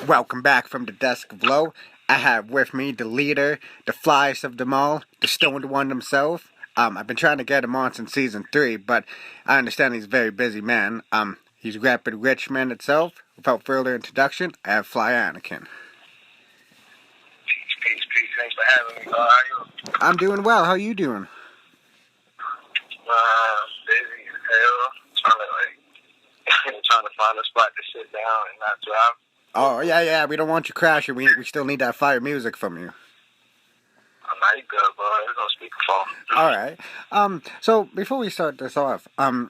Welcome back from the desk of Low. I have with me the leader, the flyest of them all, the stoned one himself. I've been trying to get him on since season 3, but I understand he's a very busy man. He's repping Richmond itself. Without further introduction, I have Fly Anakin. Peace. Thanks for having me. How are you? I'm doing well. How are you doing? Busy as hell. Trying to find a spot to sit down and not drive. Oh, yeah. We don't want you crashing. We still need that fire music from you. I'm not good, bro. It's on speakerphone. Alright. So before we start this off, I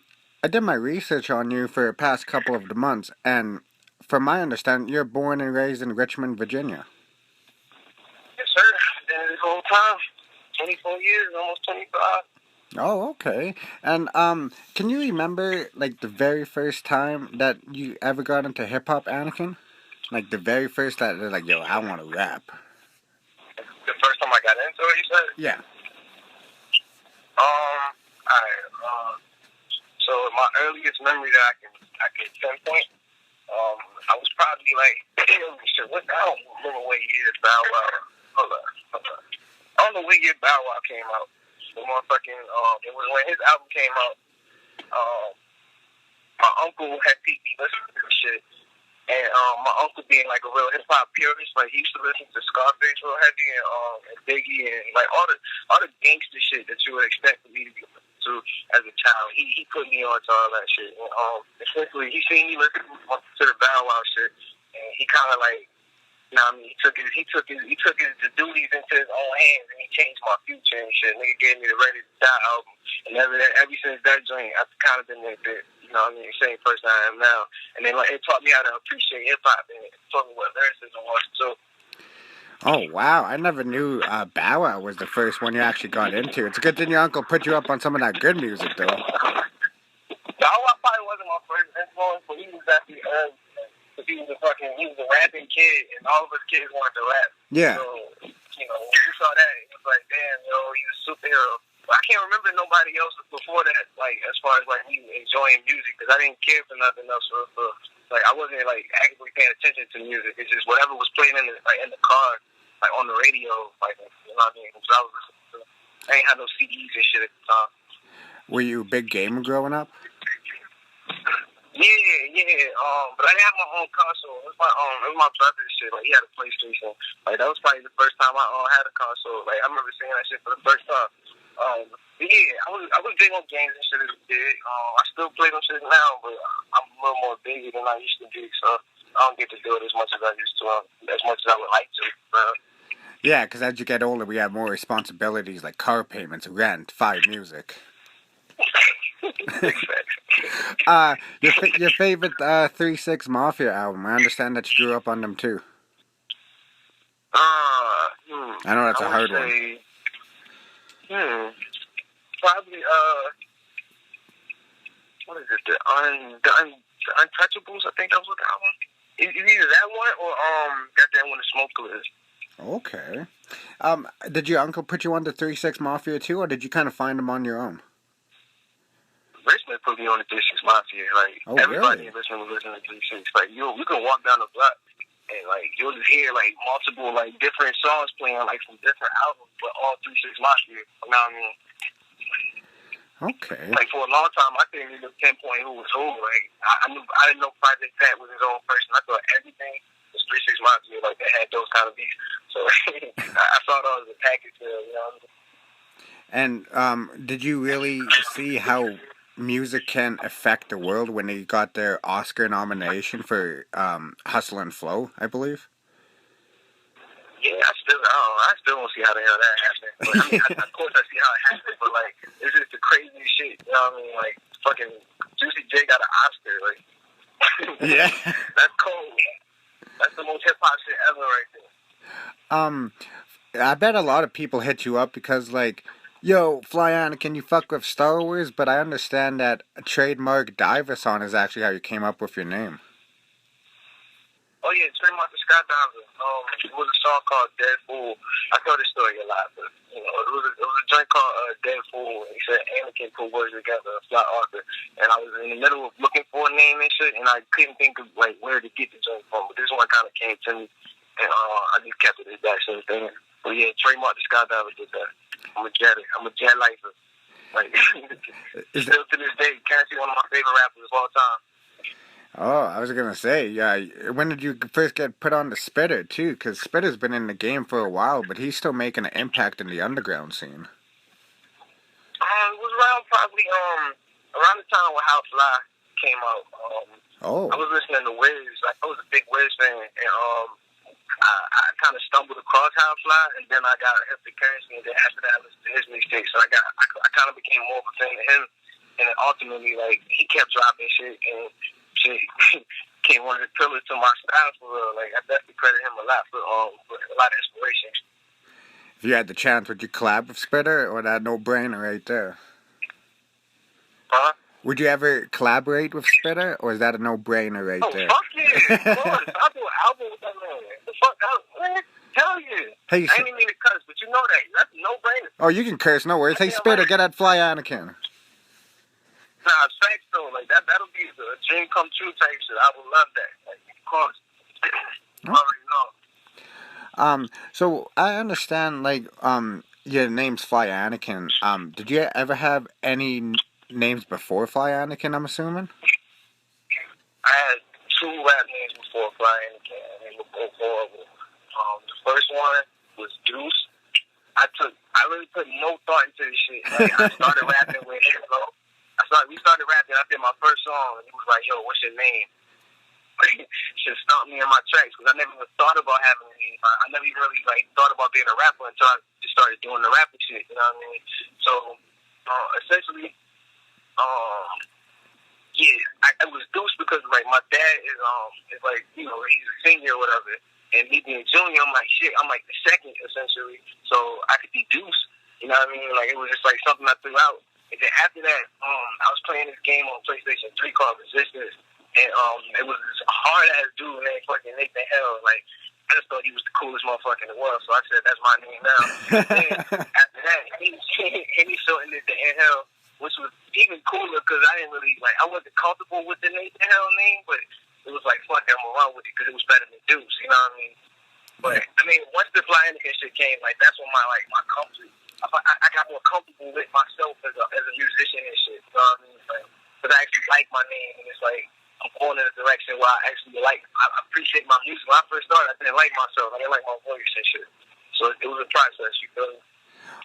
did my research on you for the past couple of the months, and from my understanding, you're born and raised in Richmond, Virginia. Yes, sir. Been here this whole time. 24 years, almost 25. Oh, okay. And can you remember like the very first time that you ever got into hip hop, Anakin? Like the very first that they're like, yo, I want to rap. The first time I got into it, you said? Yeah. Alright. So my earliest memory that I can pinpoint, I was probably like, shit, what? I don't remember what year Bow Wow. Hold on. I don't know what year Bow Wow came out. The motherfucking, it was when his album came out. My uncle had peeped me listening to this shit. And my uncle being like a real hip hop purist, like he used to listen to Scarface real heavy and Biggie and like all the gangster shit that you would expect me to be listening to as a child. He put me on to all that shit. And essentially he seen me listen to the Bow Wow shit, and he kind of like, you know what I mean, he took his the duties into his own hands, and he changed my future and shit. Nigga gave me the Ready to Die album, and ever since that joint, I've kind of been that bit. You know what I mean? Same person I am now. And then like it taught me how to appreciate hip hop, and it taught me what lyricism was too. Oh, wow. I never knew Bow Wow was the first one you actually got into. It's a good thing your uncle put you up on some of that good music, though. Bow Wow probably wasn't my first influence, but he was definitely because he was a rapping kid, and all of us kids wanted to rap. Yeah. So, you know, when we saw that, it was like, damn, yo, he's a superhero. But I can't remember nobody else before that, like, as far as, like, me enjoying music, because I didn't care for nothing else. Like, I wasn't, like, actively paying attention to music. It's just whatever was playing in the car, like, on the radio, like, you know what I mean? Because I was listening to, I ain't had no CDs and shit at the time. Were you a big gamer growing up? Yeah. But I didn't have my own console. It was my brother's shit. Like he had a PlayStation. Like that was probably the first time I had a console. Like I remember seeing that shit for the first time. But yeah, I was big on games and shit as a kid. I still play them shit now, but I'm a little more busy than I used to be, so I don't get to do it as much as I used to, as much as I would like to. Yeah, because as you get older, we have more responsibilities like car payments, rent, fire music. Your favorite 3-6 Mafia album. I understand that you grew up on them too. I know that's a hard one. Probably what is it? The Untouchables. I think that was what that one. It's either that one or got that one, the Smoke List. Okay. Did your uncle put you on the 3-6 Mafia too, or did you kind of find them on your own? Richmond put me on the 3-6 Mafia. Like everybody in Richmond was listening to 3-6. Like you can walk down the block and like you'll just hear like multiple like different songs playing like from different albums, but all 3-6 Mafia. You know what I mean? Okay. Like for a long time, I couldn't even pinpoint who was who. Like I didn't know Project Pat was his own person. I thought everything was 3-6 Mafia. Like they had those kind of beats. So I saw those as a package deal. You know what I mean? And did you really see how music can affect the world when they got their Oscar nomination for Hustle and Flow, I believe? Yeah, I still don't see how the hell that happened. But, I mean, of course I see how it happened, but like, it's just the craziest shit. You know what I mean? Like, fucking Juicy J got an Oscar. Like, yeah, that's cold. That's the most hip hop shit ever, right there. I bet a lot of people hit you up because like, yo, Fly Anakin, you fuck with Star Wars, but I understand that trademark Diverson is actually how you came up with your name. Oh yeah, Tremont the Skydiver. It was a song called Dead Fool. I tell this story a lot, but you know, it was a joint called Dead Fool. He said Anakin put words together, fly author, and I was in the middle of looking for a name and shit, and I couldn't think of like where to get the joint from. But this one kind of came to me, and I just kept it as that sort of thing. But yeah, Tremont the Skydiver did that. I'm a jet lifer. Like still to this day, Currency one of my favorite rappers of all time. Oh, I was gonna say, yeah. When did you first get put on the Spitter too? Because Spitter's been in the game for a while, but he's still making an impact in the underground scene. It was around the time when How Fly came out. I was listening to Wiz. Like, I was a big Wiz fan, and I kind of stumbled across How Fly, and then I got hip to Currency, and then after that I listened to his mixtape. So I kind of became more of a fan of him, and then ultimately, like, he kept dropping shit, and shit became one of the pillars to my style for real. Like, I definitely credit him a lot for a lot of inspiration. If you had the chance, would you collab with Spitter, or that no-brainer right there? Huh? Would you ever collaborate with Spitter, or is that a no-brainer right there? Oh, fuck yeah! Of course, I'll do an album with that man. The fuck out, man. Hell yeah. Hey, I didn't mean to cuss, but you know that. That's a no-brainer. Oh, you can curse, no worries. Hey, Spitter, get that Fly Anakin. Nah, thanks though. Like that'll be a dream come true type shit. I would love that. Like, of course. I already know. So I understand, like, your name's Fly Anakin. Did you ever have any names before Fly Anakin, I'm assuming? I had 2 rap names before Fly Anakin, and they were both horrible. The first one was Deuce. I really put no thought into this shit. Like, I started rapping with Henny L.O. We started rapping. I did my first song, and he was like, "Yo, what's your name?" Should stop me in my tracks because I never even thought about having a name. I never even really thought about being a rapper until I just started doing the rapping shit. You know what I mean? So essentially, it was Deuce because like my dad is like, you know, he's a senior or whatever, and me being junior, I'm like shit. I'm like the second essentially, so I could be Deuce. You know what I mean? Like it was just like something I threw out. And then after that, I was playing this game on PlayStation 3 called Resistance, and it was this hard ass dude named fucking Nathan Hell. Like I just thought he was the coolest motherfucker in the world, so I said that's my name now. And after that, he shortened it to Hell, which was even cooler because I wasn't comfortable with the Nathan Hell name, but it was like fuck, I'm gonna run with it because it was better than Deuce. You know what I mean? But I mean, once the Fly Anakin shit came, like that's when my comfort. I got more comfortable with myself as a musician and shit. You know what I mean? Because I actually like my name, and it's like I'm going in a direction where I actually I appreciate my music. When I first started, I didn't like myself. I didn't like my voice and shit. So it was a process. You feel me?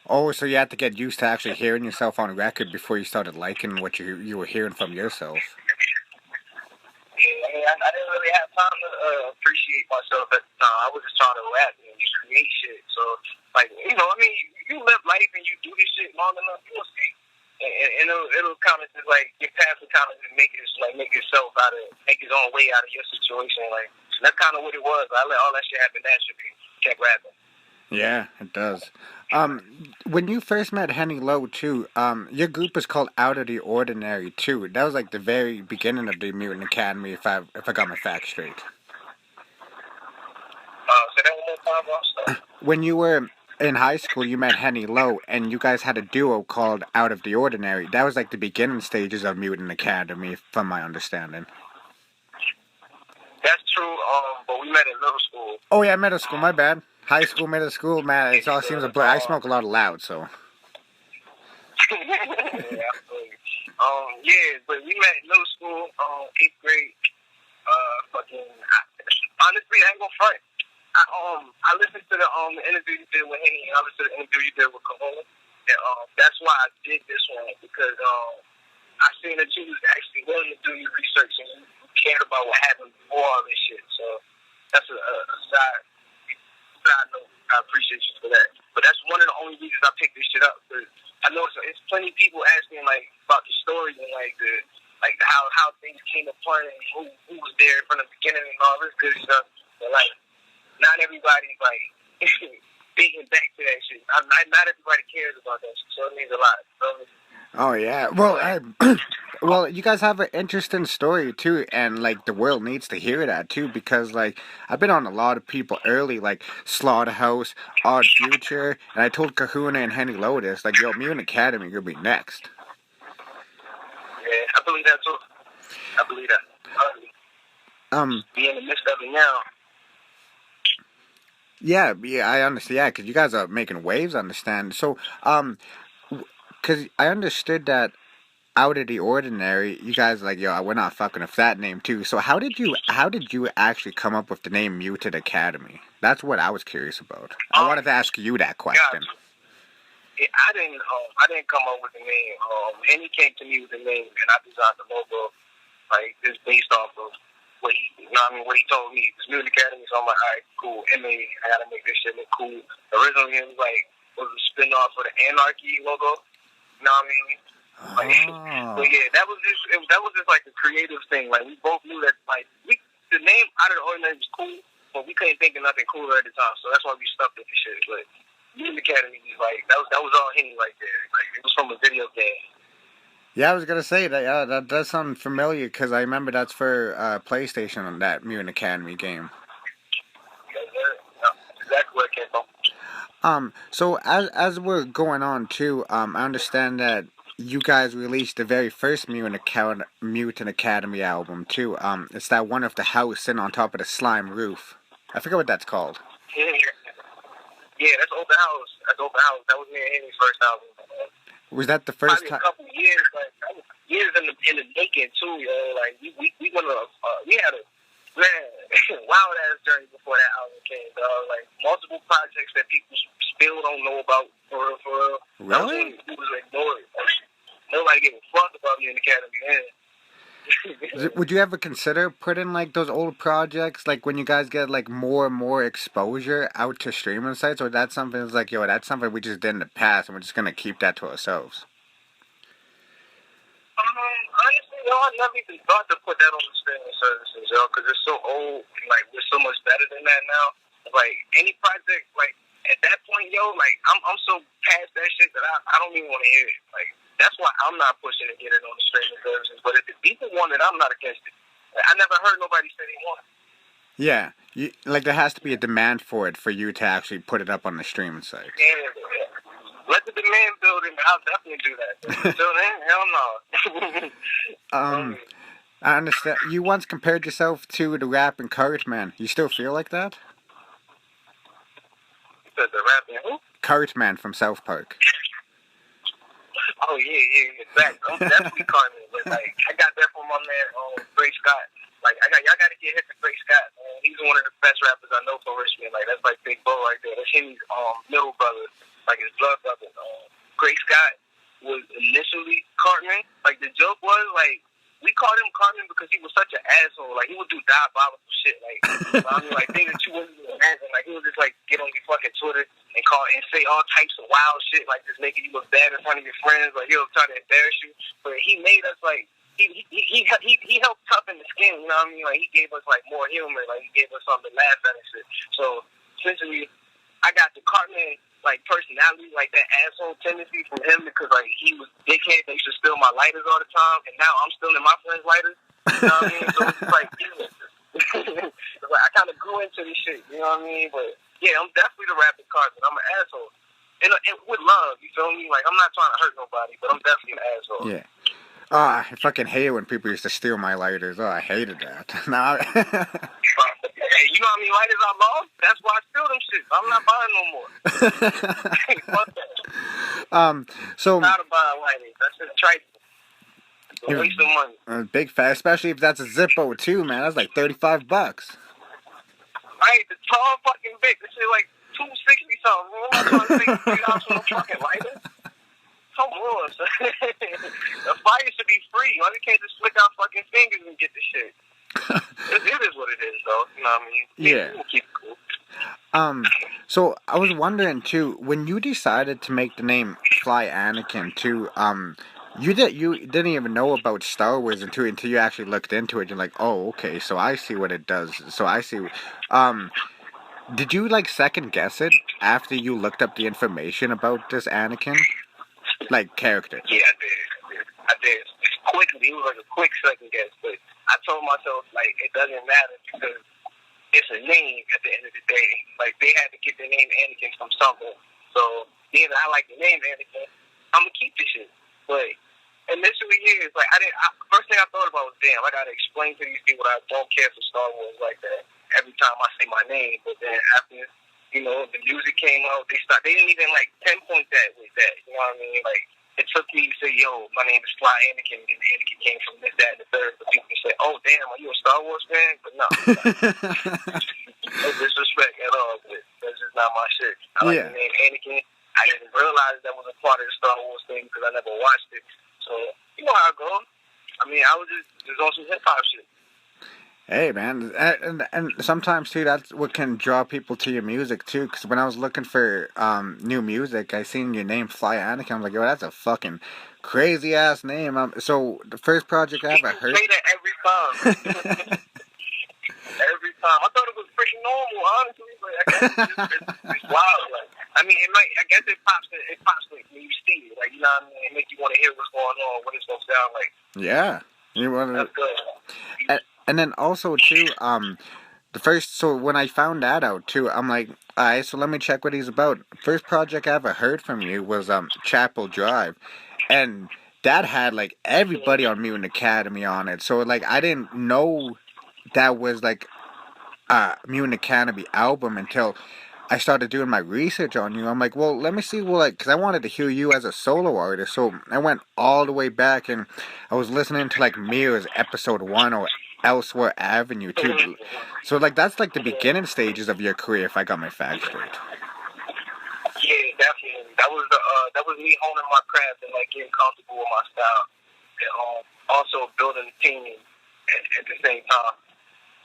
Oh, so you had to get used to actually hearing yourself on record before you started liking what you were hearing from yourself. Yeah, I mean, I didn't really have time to appreciate myself at the time. I was just trying to rap and just create shit. So, like, you know, I mean, you live life and you do this shit long enough, you'll see. And it'll kind of just, like, your path will kind of make itself make its own way out of your situation. Like, that's kind of what it was. I let all that shit happen naturally. Kept rapping. Yeah, it does. When you first met Henny L.O too, your group was called Out of the Ordinary too. That was like the very beginning of the Mutant Academy, if I got my facts straight. Say that one more time, boss. When you were in high school, you met Henny L.O, and you guys had a duo called Out of the Ordinary. That was like the beginning stages of Mutant Academy, from my understanding. That's true, but we met in middle school. Oh yeah, middle school, my bad. High school, middle school, man, it all seems a blur. I smoke a lot of loud, so. But we met in middle school, 8th grade. Honestly, I ain't gonna front. I listened to the interview you did with Henny, and I listened to the interview you did with Kahuna, and that's why I did this one, because I seen that you was actually willing to do your research and you cared about what happened before all this shit. So that's a side note. I appreciate you for that. But that's one of the only reasons I picked this shit up. Cause I know it's plenty of people asking about the story and how things came apart and who was there from the beginning and all this good stuff. But not everybody's beating back to that shit. Not everybody cares about that shit. So it means a lot. So, oh yeah. Well, Well, you guys have an interesting story too, and like the world needs to hear that too, because like I've been on a lot of people early, like Slaughterhouse, Odd Future, and I told Kahuna and Henny L.O this, like, yo, Mutant Academy, you'll be next. Yeah, I believe that too. I believe that. Be in the midst of it now. Yeah, I understand. Yeah, because you guys are making waves. Understand? So, because I understood that Out of the Ordinary, you guys like, yo, we're not fucking with that name too. So how did you actually come up with the name Mutant Academy? That's what I was curious about. I wanted to ask you that question. Yeah, I didn't come up with the name. Henny came to me with the name, and I designed the logo. Like, it's based off of what he told me. It's Mutant Academy, so I'm like, all right, cool. I gotta make this shit look cool. Originally, it was a spin-off for the Anarchy logo. You know what I mean? But yeah, that was just like a creative thing. Like, we both knew that the name Out of the Ordinary was cool, but we couldn't think of nothing cooler at the time. So that's why we stuck with the shit. But Mutant Academy was like that was all Henny right there. Like, it was from a video game. Yeah, I was gonna say that. Yeah, that does sound familiar because I remember that's for PlayStation on that Mutant Academy game. Yeah, exactly where it came from. So as we're going on too, I understand that you guys released the very first Mutant Academy album too. It's that one of the house sitting on top of the slime roof. I forget what that's called. Yeah, that's Open House. That was me and Henny's first album. Was that the first time? Probably a couple years, like years in the making too, yo. Like we went on we had a wild ass journey before that album came, dog. Like multiple projects that people still don't know about for real. Really? It was ignored. Nobody gave a fuck about me in the Academy, man. Would you ever consider putting like those old projects, like when you guys get like more and more exposure out to streaming sites, or that's something that's like, yo, that's something we just did in the past and we're just gonna keep that to ourselves? Honestly, I never even thought to put that on the streaming services, yo, because it's so old and like we're so much better than that now. Like any project, like at that point, yo, like I'm so past that shit that I don't even want to hear it. Like, that's why I'm not pushing to get it on the streaming services. But if the people want it, I'm not against it. I never heard nobody say they want it. Yeah, like there has to be a demand for it for you to actually put it up on the streaming site. Yeah. Let the demand build in. I'll definitely do that. Until then, hell no. I understand. You once compared yourself to the rapping Cartman. You still feel like that? You said the rapping who? Cartman from South Park. Oh yeah, exactly. I'm definitely Cartman, but like I got that from my man Gray Scott. Like y'all gotta get hit to Gray Scott, man. He's one of the best rappers I know from Richmond. Like that's like Big Bo right there. That's Henny's middle brother, like his blood brother. Gray Scott was initially Cartman. Like the joke was like we called him Cartman because he was such an asshole. Like he would do diabolical shit. Like I mean, like things that you wouldn't even imagine. Like he would just like get on your fucking Twitter and call and say all types of wild shit, like just making you look bad in front of your friends. Like he'll try to embarrass you. But he made us like he helped toughen the skin. You know what I mean? Like he gave us like more humor. Like he gave us something to laugh at and shit. So essentially, I got the Cartman like personality, like that asshole tendency from him because like he was dickhead. They used to steal my lighters all the time, and now I'm stealing my friends' lighters. You know what I mean? So it's like, I kind of grew into this shit. You know what I mean? But yeah, I'm definitely the rapping Cartman. I'm an asshole, and with love. You feel me? Like I'm not trying to hurt nobody, but I'm definitely an asshole. Yeah. I fucking hate it when people used to steal my lighters. I hated that. Nah. Hey, you know how many lighters I lost? That's why I steal them shit. I'm not buying no more. Fuck that. So. I'm not buying lighters. That's just trite. It's a waste of money. Big fat, especially if that's a Zippo too, man. That's like $35. Right, the tall fucking big. This shit like $260 something. I'm not trying to take $3 for no fucking lighter. Come on, son. The fire should be free. Why they can't just flick out fucking fingers and get the shit? It is what it is, though. You know what I mean? Yeah. We'll keep it cool. So I was wondering too, when you decided to make the name Fly Anakin too, you didn't even know about Star Wars until you actually looked into it. You're like, oh, okay, so I see what it does. So I see. Did you like second guess it after you looked up the information about this Anakin, like character? Yeah, I did. quickly. It was like a quick second guess. But I told myself, like, it doesn't matter because it's a name at the end of the day. Like, they had to get the name Anakin from somewhere. So, being that I like the name Anakin, I'm going to keep this shit. But initially, yeah, it's like, first thing I thought about was, damn, I got to explain to these people that I don't care for Star Wars like that every time I say my name. But then after, you know, the music came out, they didn't even, like, pinpoint that with that. You know what I mean? Like, it took me to say, yo, my name is Fly Anakin, and Anakin came from this, that, and the third. But people say, oh, damn, are you a Star Wars fan? But no. No disrespect at all, but that's just not my shit. I like the name Anakin. I didn't realize that was a part of the Star Wars thing because I never watched it. So, you know how it goes. I mean, I was just on some hip-hop shit. Hey, man, and sometimes, too, that's what can draw people to your music, too, because when I was looking for new music, I seen your name, Fly Anakin. I'm like, yo, that's a fucking crazy-ass name. So, the first project I ever heard... say that every time. Every time. I thought it was pretty normal, honestly, but I guess it's wild. Like, I mean, I guess it pops like, when you see it. Like, you know what I mean? It makes you want to hear what's going on, what it's going to sound like. Yeah. That's good. And then also, too, so when I found that out, too, I'm like, alright, so let me check what he's about. First project I ever heard from you was Chapel Drive. And that had, like, everybody on Mutant Academy on it. So, like, I didn't know that was, like, a Mutant Academy album until I started doing my research on you. I'm like, well, let me see, because I wanted to hear you as a solo artist. So I went all the way back and I was listening to, like, Mirror's Episode 1 or Elsewhere Avenue, too. So, like, that's, like, the beginning stages of your career, if I got my facts straight. Yeah, definitely. That was me honing my craft and, like, getting comfortable with my style. And also building a team at the same time.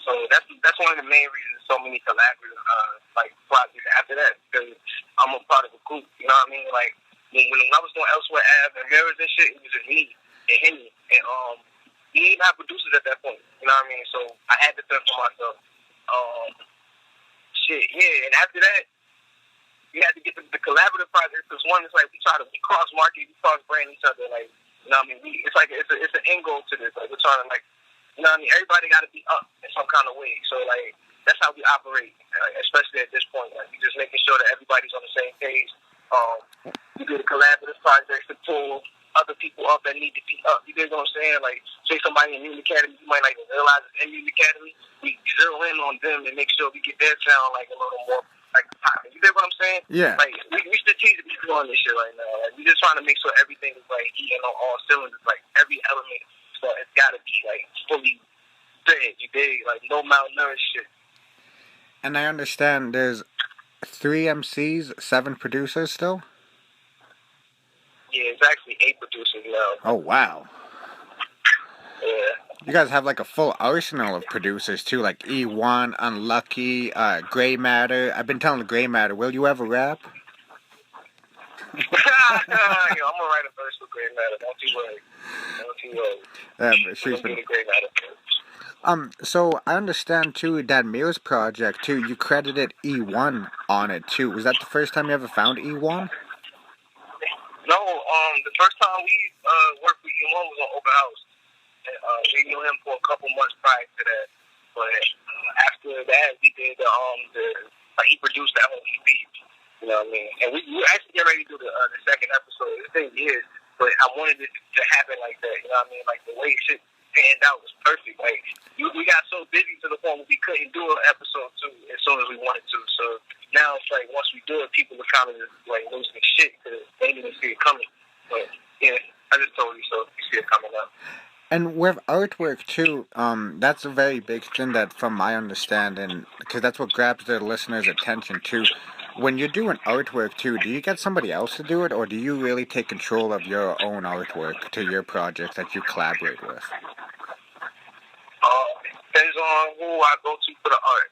So that's one of the main reasons so many collaborative like projects after that, because I'm a part of a group. You know what I mean? Like when I was doing Elsewhere Ave and Mirrors and shit, it was just me and Henny, and we didn't have producers at that point. You know what I mean? So I had to fend for myself. And after that, we had to get the collaborative projects, because one is like we cross market, we cross brand each other. Like, you know what I mean? It's an end goal to this. Like, we're trying to, like, you know what I mean? Everybody got to be up in some kind of way. So, like, that's how we operate, especially at this point. Like, we just making sure that everybody's on the same page. We do the collaborative projects to pull other people up that need to be up. You get what I'm saying? Like, say somebody in Mutant Academy, you might not even realize it's in Mutant Academy. We zero in on them and make sure we get their sound, like, a little more, like, popping. You get what I'm saying? Yeah. Like, we strategically doing this shit right now. Like, we just trying to make sure everything is, like, eating on all cylinders, like, every element. So it's got to be, like, fully fed, you dig? Like, no malnourished shit. And I understand there's 3 MCs, 7 producers still? Yeah, it's actually 8 producers now. Oh, wow. Yeah. You guys have, like, a full arsenal of producers, too, like ewonne, Unlucky, Graymatter. I've been telling Graymatter, will you ever rap? Yo, I'm going to write a verse for Graymatter. Don't you worry. She's been... So I understand too that Mirror's project too. You credited ewonne on it too. Was that the first time you ever found ewonne? No, the first time we worked with ewonne was on Open House. And, we knew him for a couple months prior to that. But after that, we did he produced that whole EP. You know what I mean? And we actually get ready to do the second episode. This thing is, but I wanted it to happen like that. You know what I mean? Like the way shit panned out was perfect. Like we got so busy to the point where we couldn't do an episode 2 as soon as we wanted to. So now it's like once we do it, people are kind of like losing shit because they didn't see it coming. But yeah, I just told you so. You see it coming up. And with artwork too, that's a very big thing that, from my understanding, because that's what grabs the listener's attention too. When you're doing artwork too, do you get somebody else to do it, or do you really take control of your own artwork to your projects that you collaborate with? Depends on who I go to for the art.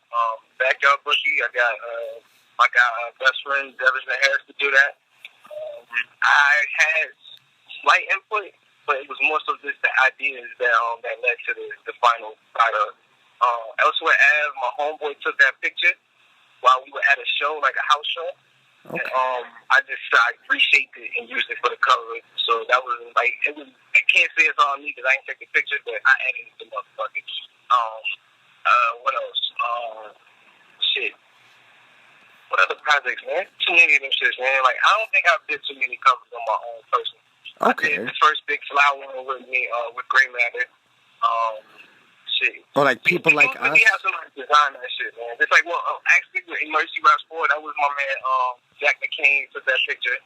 Backyard Boogie, I got my best friend Deversied to do that. I had slight input, but it was more so just the ideas that led to the final product. Elsewhere Ave, my homeboy took that picture while we were at a show, like a house show. Okay. And I reshaped it and used it for the cover. So that was like, it was. I can't say it's all me because I ain't take the picture, but I edited the motherfucker. What else? Shit. What other projects, man? Too many of them shits, man. Like, I don't think I did too many covers on my own person. Okay. I did the first big Fly one with me, with Graymatter. Shit. Or like people like us. We have somebody design that shit, man. It's like, well, actually with Emergency Rap Sport, that was my man, Jack McCain took that picture.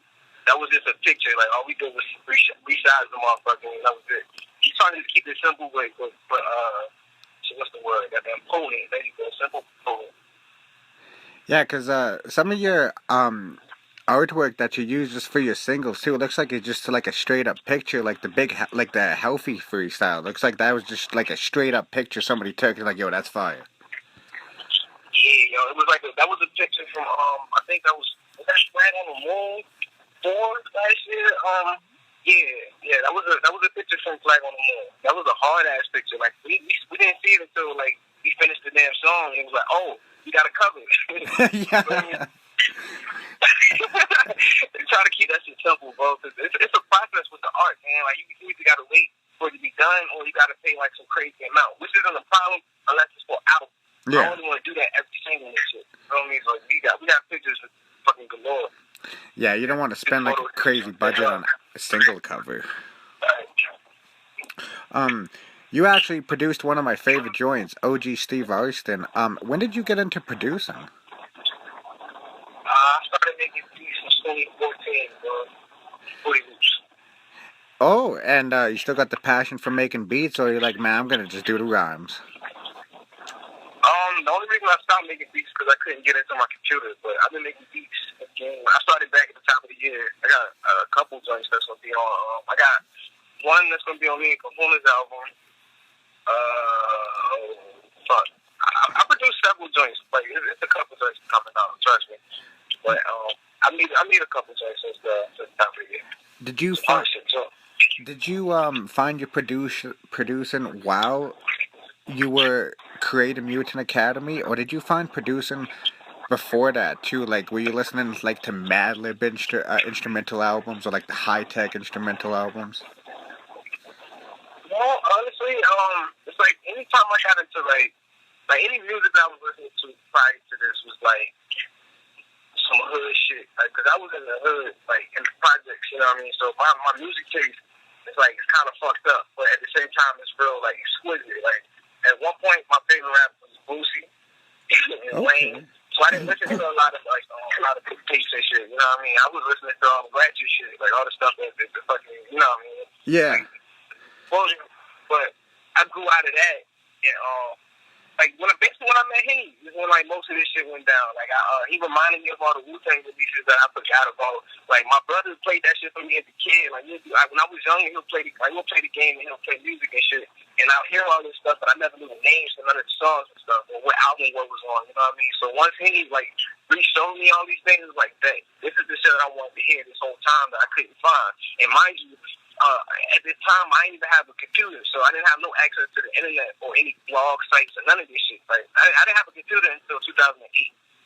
That was just a picture. Like, all we did was resize the motherfucker, and that was it. He's trying to keep it simple, but what's the word? Goddamn potent. There you go. Simple, potent. Yeah, because some of your artwork that you use just for your singles too, it looks like it's just like a straight up picture, like the healthy freestyle. Looks like that was just like a straight up picture somebody took. It's like, yo, that's fire. Yeah, yo, it was like that was a picture from I think that was that Flag on the Moon 4 last year. Yeah, that was a picture from Flag on the Moon. That was a hard ass picture. Like we didn't see it until like we finished the damn song. It was like, oh, you got to cover it. Yeah. Try to keep that shit simple, bro. Cause it's a process with the art, man. Like you either got to wait for it to be done, or you got to pay like some crazy amount, which isn't a problem unless it's for album. Yeah. I only want to do that every single shit. You know what I mean? So we got pictures with fucking galore. Yeah, you don't want to spend like a crazy budget on a single cover. You actually produced one of my favorite joints, OG Steve Austin. When did you get into producing? I started making beats in 2014, bro. Oh, and you still got the passion for making beats, or you're like, man, I'm gonna just do the rhymes? The only reason I stopped making beats is because I couldn't get into my computer, but I've been making beats again. I started back at the top of the year. I got a couple joints that's gonna be on. I got one that's gonna be on me and Kahuna's album. Fuck. I produced several joints. Like it's a couple joints coming out. Trust me. But I made a couple joints since the top of the year. Did you find your producing while you were creating Mutant Academy, or did you find producing before that too? Like, were you listening like to Mad Lib instrumental albums, or like the high tech instrumental albums? Well, honestly, it's like anytime I got into like any music that I was listening to prior to this was like some hood shit. Like, cause I was in the hood, like in the projects, you know what I mean? So my music taste is like it's kind of fucked up, but at the same time it's real like exquisite. Like at one point my favorite rapper was Foose and Wayne. So I didn't listen to a lot of big tapes and shit. You know what I mean? I was listening to all the ratchet shit, like all the stuff that the fucking, you know what I mean? Yeah. But I grew out of that, and like when I met Henny, is when like most of this shit went down. Like he reminded me of all the WuTang releases that I forgot about. Like my brother played that shit for me as a kid. Like when I was young, we'll play the game and he'll play music and shit. And I'll hear all this stuff, but I never knew the names for none of the songs and stuff, or what album what was on. You know what I mean? So once Henny like re-showed me all these things, it was like, dang, this is the shit that I wanted to hear this whole time that I couldn't find. And mind you, at this time, I didn't even have a computer, so I didn't have no access to the internet or any blog sites or none of this shit. Like, I didn't have a computer until 2008.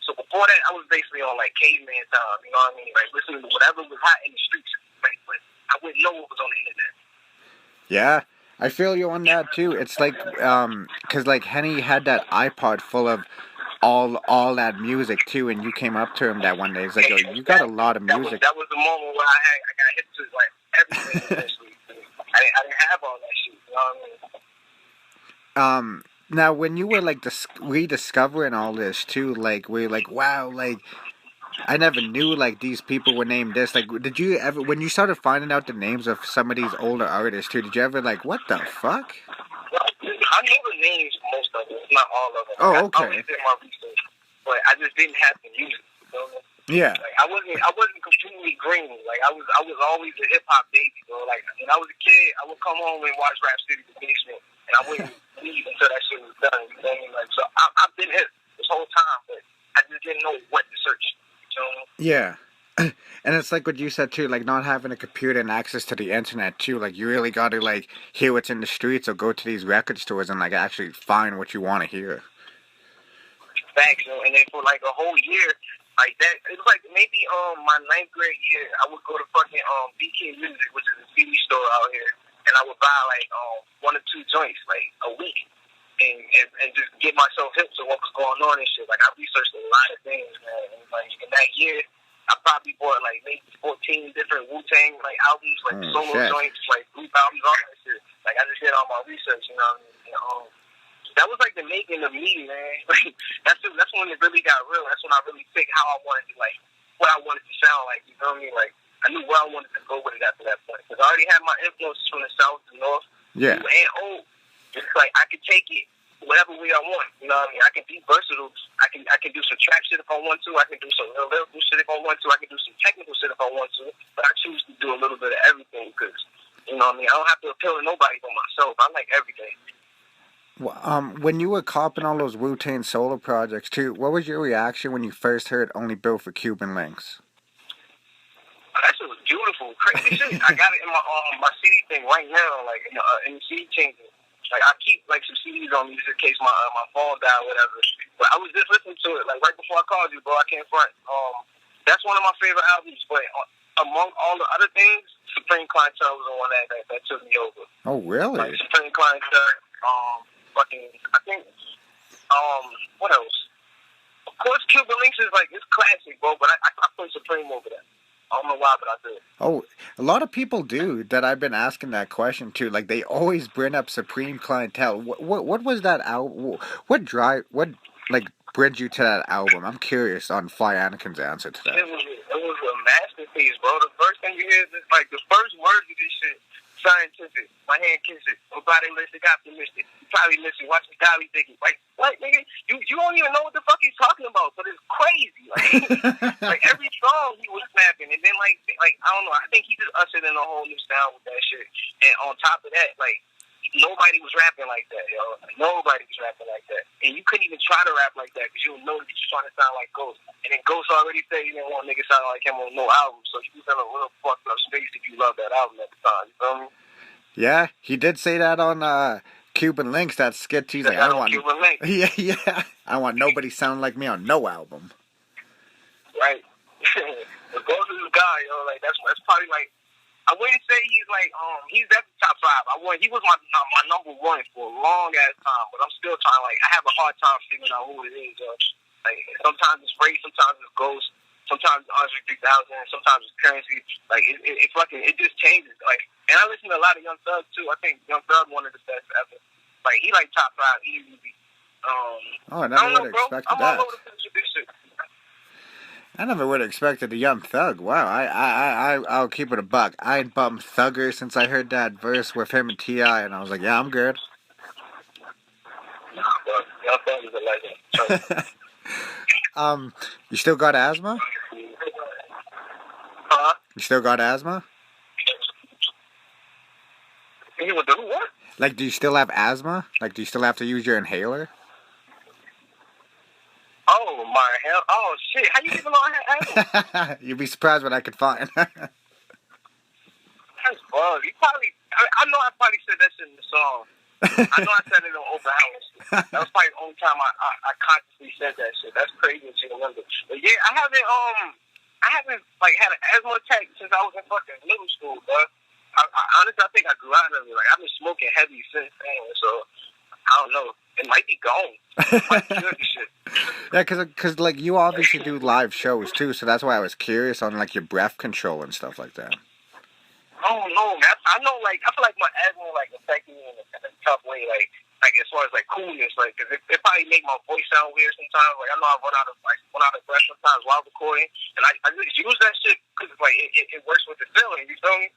So before that, I was basically on like caveman time. You know what I mean? Like listening to whatever was hot in the streets. Like, but I wouldn't know what was on the internet. Yeah, I feel you on that too. It's like, cause like Henny had that iPod full of all that music too, and you came up to him that one day. It's like, yo, you got a lot of music. That was the moment where I got hit to like everything. I didn't have all that shit. You know what I mean? Now when you were like rediscovering all this too, like were you like, wow, like I never knew like these people were named this. Like, did you ever, when you started finding out the names of some of these older artists too, did you ever like, what the fuck? Well, I knew the names of most of them, not all of them. Oh, okay. I always did my research, but I just didn't have the music. You know? Yeah. Like, I wasn't completely green. Like I was always a hip hop baby, bro. Like when I was a kid, I would come home and watch Rap City The Basement, and I wouldn't leave until that shit was done. You know what I mean? Like, so I've been hip this whole time, but I just didn't know what to search. You know? Yeah. And it's like what you said too, like not having a computer and access to the internet too. Like you really got to like hear what's in the streets or go to these record stores and like actually find what you want to hear. Facts, and then for like a whole year, Like that, it was like maybe my 9th grade year, I would go to fucking BK Music, which is a CD store out here, and I would buy like 1 or 2 joints like a week, and just get myself hip to what was going on and shit. Like I researched a lot of things, man. And like in that year, I probably bought like maybe 14 different WuTang like albums, like solo joints, like group albums, all that shit. Like I just did all my research, you know what I mean? And, that was like the making of me, man. Like that's when it really got real. That's when I really picked how I wanted to, like, what I wanted to sound like. You know what I mean? Like I knew where I wanted to go with it after that point, because I already had my influences from the south, the north, yeah, and old. It's like I could take it whatever way I want. You know what I mean? I can be versatile. I can do some trap shit if I want to. I can do some real lyrical shit if I want to. I can do some technical shit if I want to. But I choose to do a little bit of everything because, you know what I mean? I don't have to appeal to nobody but myself. I like everything. When you were copping all those Wu-Tang solo projects too, what was your reaction when you first heard "Only Built for Cuban Links"? That shit was beautiful, crazy shit. I got it in my CD thing right now, like in the CD changer. Like I keep like some CDs on me just in case my phone died or whatever. But I was just listening to it like right before I called you, bro. I can't front. That's one of my favorite albums. But among all the other things, Supreme Clientele was the one that took me over. Oh really? Like Supreme Clientele. I think, what else? Of course, Cuban Links is like, it's classic, bro, but I put Supreme over that. I don't know why, but I do. Oh, a lot of people do that I've been asking that question too. Like, they always bring up Supreme Clientele. What was that album? What like, bred you to that album? I'm curious on Fly Anakin's answer to that. It was a masterpiece, bro. The first thing you hear is, like, the first words of this shit, scientific, my hand kiss it, nobody listen, optimistic, you probably listen, watch me dolly thinking, like, what, nigga, you don't even know what the fuck he's talking about, but it's crazy, like, like every song he was snapping, and then, like, I don't know, I think he just ushered in a whole new style with that shit, and on top of that, like, nobody was rapping like that, yo. Nobody was rapping like that. And you couldn't even try to rap like that because you know that you're trying to sound like Ghost. And then Ghost already said he didn't want niggas sounding like him on no album. So he was in a real fucked up space if you love that album at the time. You feel me? Yeah, he did say that on Cuban Links, that skit. He's like, I want Cuban Links. Yeah. I want nobody sound like me on no album. Right. But Ghost is a guy, yo. Like, that's probably like, I wouldn't say he's like he's at the top 5. He was my number 1 for a long ass time, but I'm still trying. Like, I have a hard time figuring out who it is. Like, sometimes it's Ray, sometimes it's Ghost, sometimes it's Andre 3000, sometimes it's Currency. Like it just changes. Like, and I listen to a lot of Young Thug too. I think Young Thug one of the best ever. Like, he like top 5 easily. I never would have expected I'm that. all over the place with this shit. I never would have expected a Young Thug. Wow, I'll keep it a buck. I ain't bumped Thugger since I heard that verse with him and T.I., and I was like, yeah, I'm good. Nah, bro, Young Thug is a legend. You still got asthma? Huh? You still got asthma? You would do what? Like, do you still have asthma? Like, do you still have to use your inhaler? Oh, my hell. Oh, shit. How you even know I had asthma? You'd be surprised what I could find. That's bug. He probably, I know I probably said that shit in the song. I know I said it on Open House. That was probably the only time I consciously said that shit. That's crazy to remember. But yeah, I haven't like had an asthma attack since I was in fucking middle school, bro. I honestly, I think I grew out of it. Like, I've been smoking heavy since then, so I don't know. It might be gone. It might be good shit. Yeah, cause like, you obviously do live shows too, so that's why I was curious on like your breath control and stuff like that. Oh no, man! I know, like, I feel like my asthma like affected me in a tough way, like as far as like coolness, like, cause it probably make my voice sound weird sometimes. Like, I know I run out of breath sometimes while recording, and I just use that shit because like it works with the feeling. You feel me?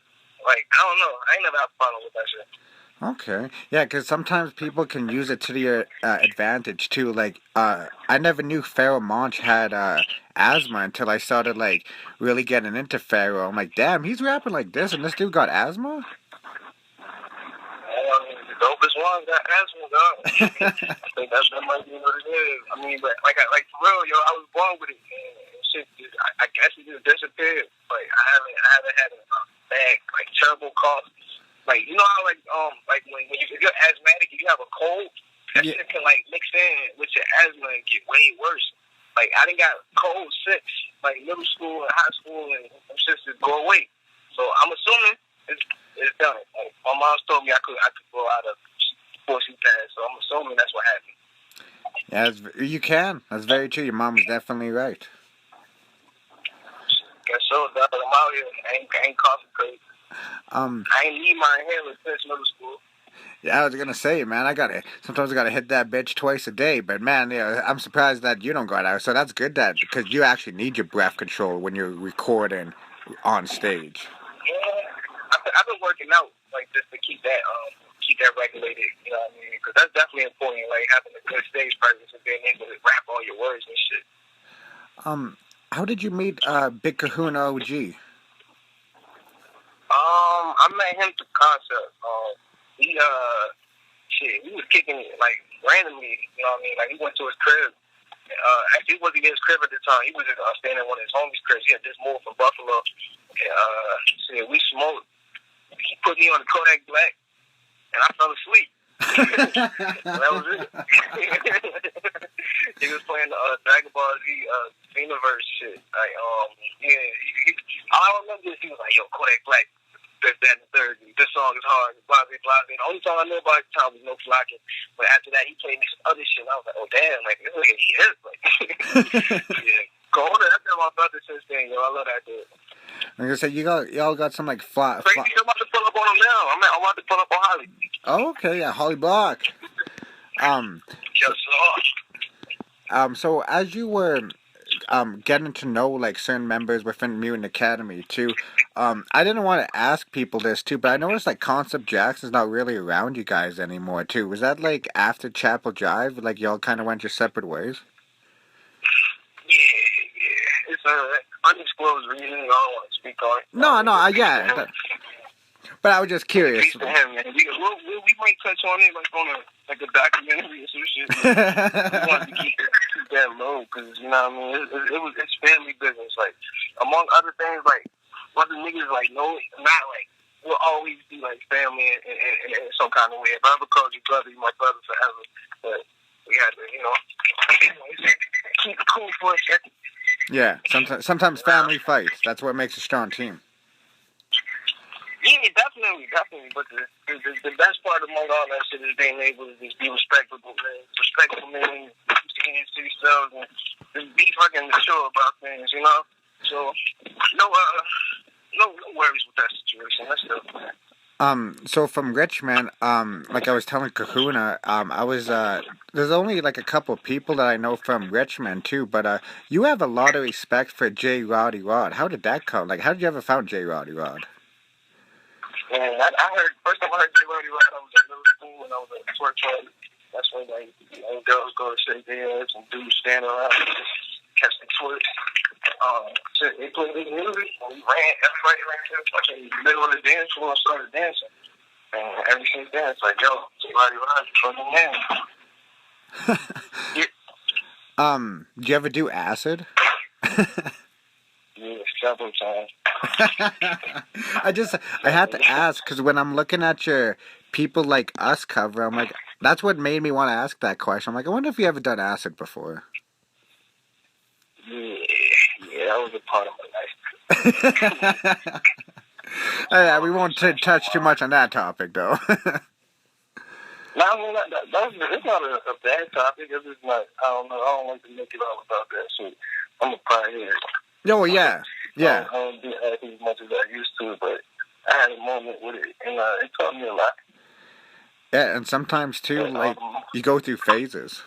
Like, I don't know. I ain't never had a problem with that shit. Okay. Yeah, because sometimes people can use it to their advantage, too. Like, I never knew Pharaoh Monch had asthma until I started, like, really getting into Pharaoh. I'm like, damn, he's rapping like this, and this dude got asthma? The dopest one got asthma, dog. I think that might be what it is. I mean, but, like for real, yo, I was born with it, and shit, I guess it just disappeared. Like, I haven't had a bad, like, terrible cough. Like, you know how, like when if you're asthmatic, if you have a cold, that shit can, like, mix in with your asthma and get way worse. Like, I done got cold since, like, middle school and high school, and them shits just go away. So I'm assuming it's done. Like, my mom told me I could grow out of before she passed, so I'm assuming that's what happened. Yeah, you can. That's very true. Your mom was definitely right. Guess so, dog. I'm out here. I ain't coughing crazy. I ain't need my inhaler since middle school. Yeah, I was gonna say, man, sometimes I gotta hit that bitch twice a day, but man, yeah, I'm surprised that you don't go out. So that's good because you actually need your breath control when you're recording on stage. Yeah, I've been working out, like, just to keep that regulated, you know what I mean? Because that's definitely important, like, having a good stage presence and being able to rap all your words and shit. How did you meet Big Kahuna OG? I met him through concert. He was kicking it, like, randomly, you know what I mean? Like, he went to his crib. Actually, it wasn't his crib at the time. He was just staying in one of his homies' cribs. He had just moved from Buffalo. And, we smoked. He put me on the Kodak Black, and I fell asleep. That was it. He was playing Dragon Ball Z Xenoverse shit. Like, all I remember is he was like, "Yo, Kodak Black, this, that, and the third. This song is hard. Blah, blah, blah." The only song I knew about at the time was No Flocking. But after that, he played me some other shit. I was like, "Oh damn, like this nigga, he is like." Yeah, Kodak. That's been my brother since then. Yo, I love that dude. Like I said, y'all got some like fly. Crazy, I'm about to pull up on him now. I'm about to pull up on Holly. Oh, okay, yeah, Holly Block. So as you were getting to know like certain members within Mutant Academy too, I didn't want to ask people this too, but I noticed like Concept Jackson's not really around you guys anymore too. Was that like after Chapel Drive, like y'all kind of went your separate ways? Yeah. It's undisclosed reason. I don't want to speak on it. No, yeah. But I was just curious. Peace to him, man. We might touch on it like on a documentary or some shit. We wanted to keep that low because you know what I mean. It's family business. Like among other things, like whether niggas like know it or not, like we'll always be like family in some kind of way. If I ever called you brother, you my brother forever. But we had to, keep it cool for a second. Yeah, sometimes family fights. That's what makes a strong team. Yeah, definitely. But the best part among all that shit is being able to just be respectful, man. Respectful men, keep your hands to yourselves, and just be fucking sure about things, you know? So, no worries with that situation. That's good. So from Richmond, like I was telling Kahuna, I was, there's only like a couple of people that I know from Richmond too, but, you have a lot of respect for J. Roddy Rod. How did that come? Like, how did you ever found J. Roddy Rod? And I heard, first time I heard J. Roddy Rod, I was in middle school when I was at twerk party. That's when, like, girls go to shake their ass and dudes stand around and just catch the twerk. They played this music, and everybody ran to the fucking middle of the dance floor and started dancing. And ever since then, it's like, yo, J. Roddy Rod, fucking man. Yeah. Did you ever do acid? Yeah, several times. I had to ask, because when I'm looking at your People Like Us cover, I'm like, that's what made me want to ask that question. I'm like, I wonder if you ever done acid before. Yeah, that was a part of my life. Yeah, we won't touch too much on that topic, though. No, I mean, it's not a bad topic. It's just not, I don't know, I don't like to make it all about that shit. I'm a pioneer. Oh, yeah. Yeah. I don't do acting as much as I used to, but I had a moment with it, and it taught me a lot. Yeah, and sometimes, too, like, you go through phases.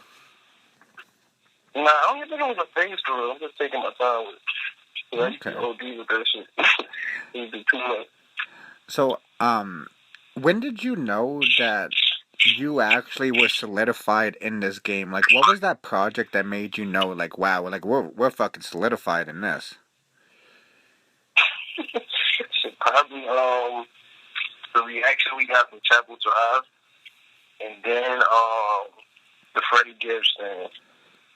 Nah, I don't even think it was a phase for real. I'm just taking my time with it. I used to OD with that shit. It would be too much. So, when did you know that you actually were solidified in this game? Like, what was that project that made you know, like, wow, like, we're fucking solidified in this? Probably, the reaction we got from Chapel Drive, and then, the Freddy Gibbs thing.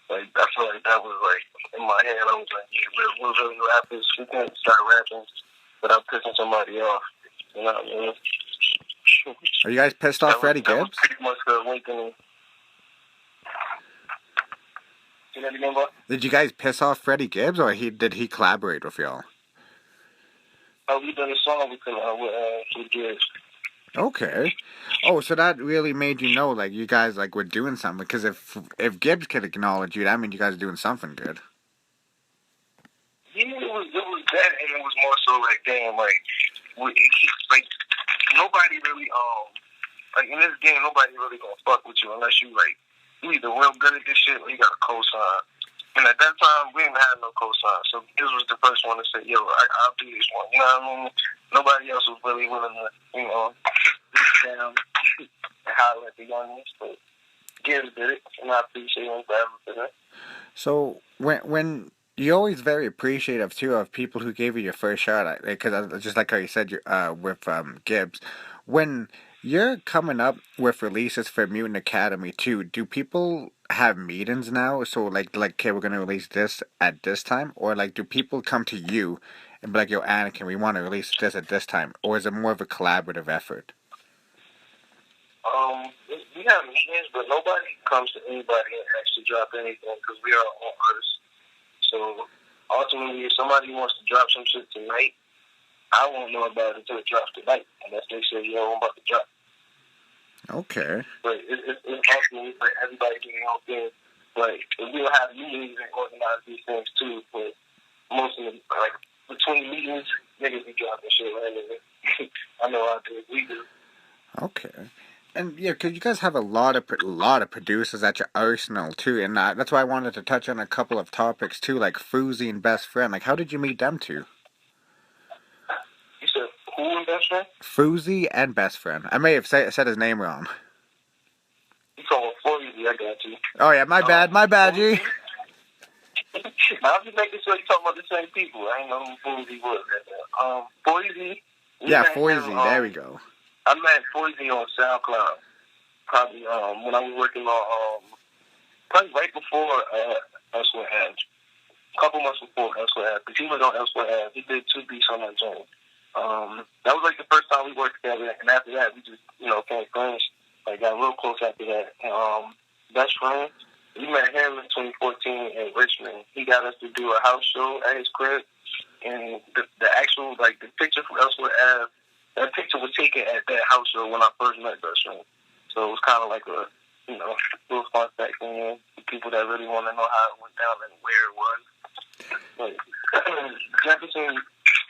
Like, I feel like that was, like, in my head, I was like, yeah, we're really rappers. We can't start rapping without pissing somebody off. You know what I mean? Are you guys pissed off Freddy Gibbs? That was pretty much the awakening. You that again, bro? Did you guys piss off Freddy Gibbs, or did he collaborate with y'all? We done a song with Gibbs. Okay. Oh, so that really made you know, like, you guys, like, were doing something. Because if Gibbs could acknowledge you, that means you guys are doing something good. Yeah, it was that, and it was more so like, damn, like, like nobody really, like in this game, nobody really gonna fuck with you unless you like, you either real good at this shit or you got a cosign. And at that time, we didn't have no cosign, so this was the first one to say, yo, I'll do this one. You know what I mean? Nobody else was really willing to, you know, sit down and holler at the youngins, but Gibbs did it, and I appreciate him for everything. So when you're always very appreciative too of people who gave you your first shot, because just like how you said, with Gibbs, when you're coming up with releases for Mutant Academy too, do people have meetings now? So like, okay, we're gonna release this at this time, or like, do people come to you and be like, yo, Anakin, we want to release this at this time, or is it more of a collaborative effort? We have meetings, but nobody comes to anybody and actually drop anything because we are our own artists. So ultimately, if somebody wants to drop some shit tonight, I won't know about it until it drops tonight, unless they say, yo, I'm about to drop. Okay. But it's ultimately for everybody getting out there. But we'll have meetings and organize these things too. But most of them, like, between meetings, niggas be dropping shit randomly. I know I do. We do. Okay. And yeah, because you guys have a lot of producers at your arsenal too, and that's why I wanted to touch on a couple of topics too, like Foose and Best Friend. Like, how did you meet them two? You said who and Best Friend? Foose and Best Friend. I may have said his name wrong. You call him Foose, I got you. Oh yeah, my bad, G. Now I'm just making sure you're talking about the same people. I ain't know who Foose was. Foose. Yeah, Foose. There we go. I met Foose on SoundCloud, probably when I was working on, probably right before Elsewhere Ave. A couple months before Elsewhere Ave, because he was on Elsewhere Ave. He did 2 beats on that joint. That was like the first time we worked together, and after that, we just, you know, became friends. Like, got real close after that. And, Best Friend, we met him in 2014 in Richmond. He got us to do a house show at his crib, and the actual, like, the picture from Elsewhere Ave, that picture was taken at that house show when I first met Best Friend. So it was kind of like a, you know, little fun fact for people that really want to know how it went down and where it was. But Jefferson,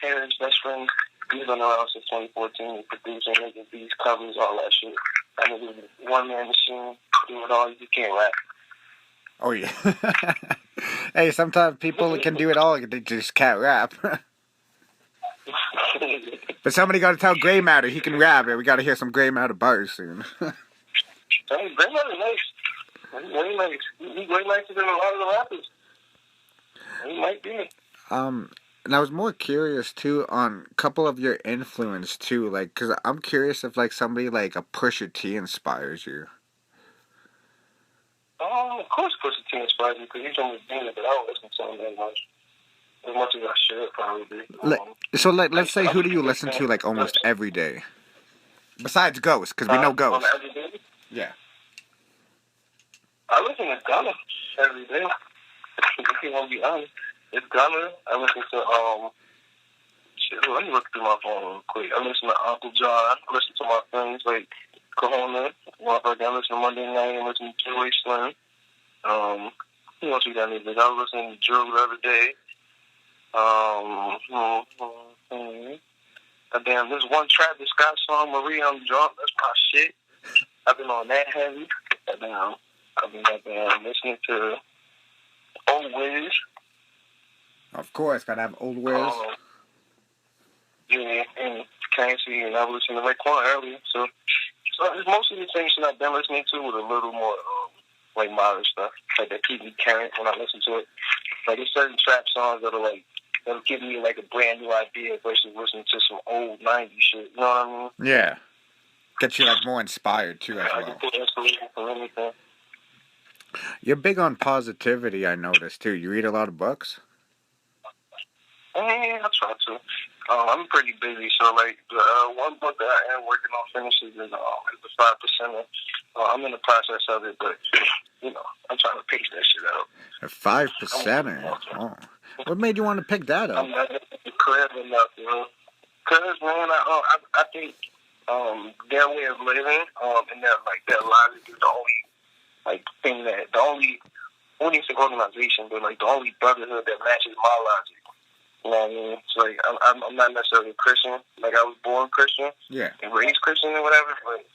Harris, Best Friend, he's been around since 2014, producing, making beats, covers, all that shit. I mean, he's a one-man machine, doing it all. You can't rap. Oh, yeah. Hey, sometimes people can do it all, they just can't rap. But somebody got to tell Graymatter he can rap, and we got to hear some Graymatter bars soon. Hey, Graymatter's nice. He's very nice. He's way nicer than a lot of the rappers. He might be. And I was more curious, too, on a couple of your influence, too. Like, because I'm curious if, like, somebody like a Pusha T inspires you. Of course Pusha T inspires me, because he's on the Virginia, but I don't listen to him that much. As much as I should, probably. Let's say, who do you listen to, like, almost every day? Besides Ghost, because we know Ghost. Every day? Yeah. I listen to Gunna every day. If you want to be honest. It's Gunna. I listen to, shit, let me look through my phone real quick. I listen to Uncle John. I listen to my friends like Kahuna. I listen to Monday Night. I listen to Joey Slim. Who else we got music? I was listening to Drew the other day. Damn, there's one Travis Scott song, Maria, I'm Drunk. That's my shit. I've been on that heavy. I've been listening to Old Wiz. Of course, gotta have Old Wiz. Yeah, and Casey, and I was listening to Raekwon earlier. So it's mostly the same shit I've been listening to with a little more, like, modern stuff. Like, that keep me current when I listen to it. Like, there's certain trap songs that'll give me, like, a brand new idea versus listening to some old 90s shit. You know what I mean? Yeah. Get you, like, more inspired, too, as well. I can put inspiration for anything. You're big on positivity, I noticed, too. You read a lot of books? I try to. I'm pretty busy, so, like, the one book that I am working on finishing is the 5%. I'm in the process of it, but, you know, I'm trying to pace that shit out. A 5%er. Oh. What made you want to pick that up? I'm not in the crib enough, you know. Cause man, I think their way of living, and their logic is the only thing the only I wouldn't say organization, but the only brotherhood that matches my logic. You know what I mean? It's like I'm not necessarily a Christian. Like I was born Christian, and raised Christian or whatever. But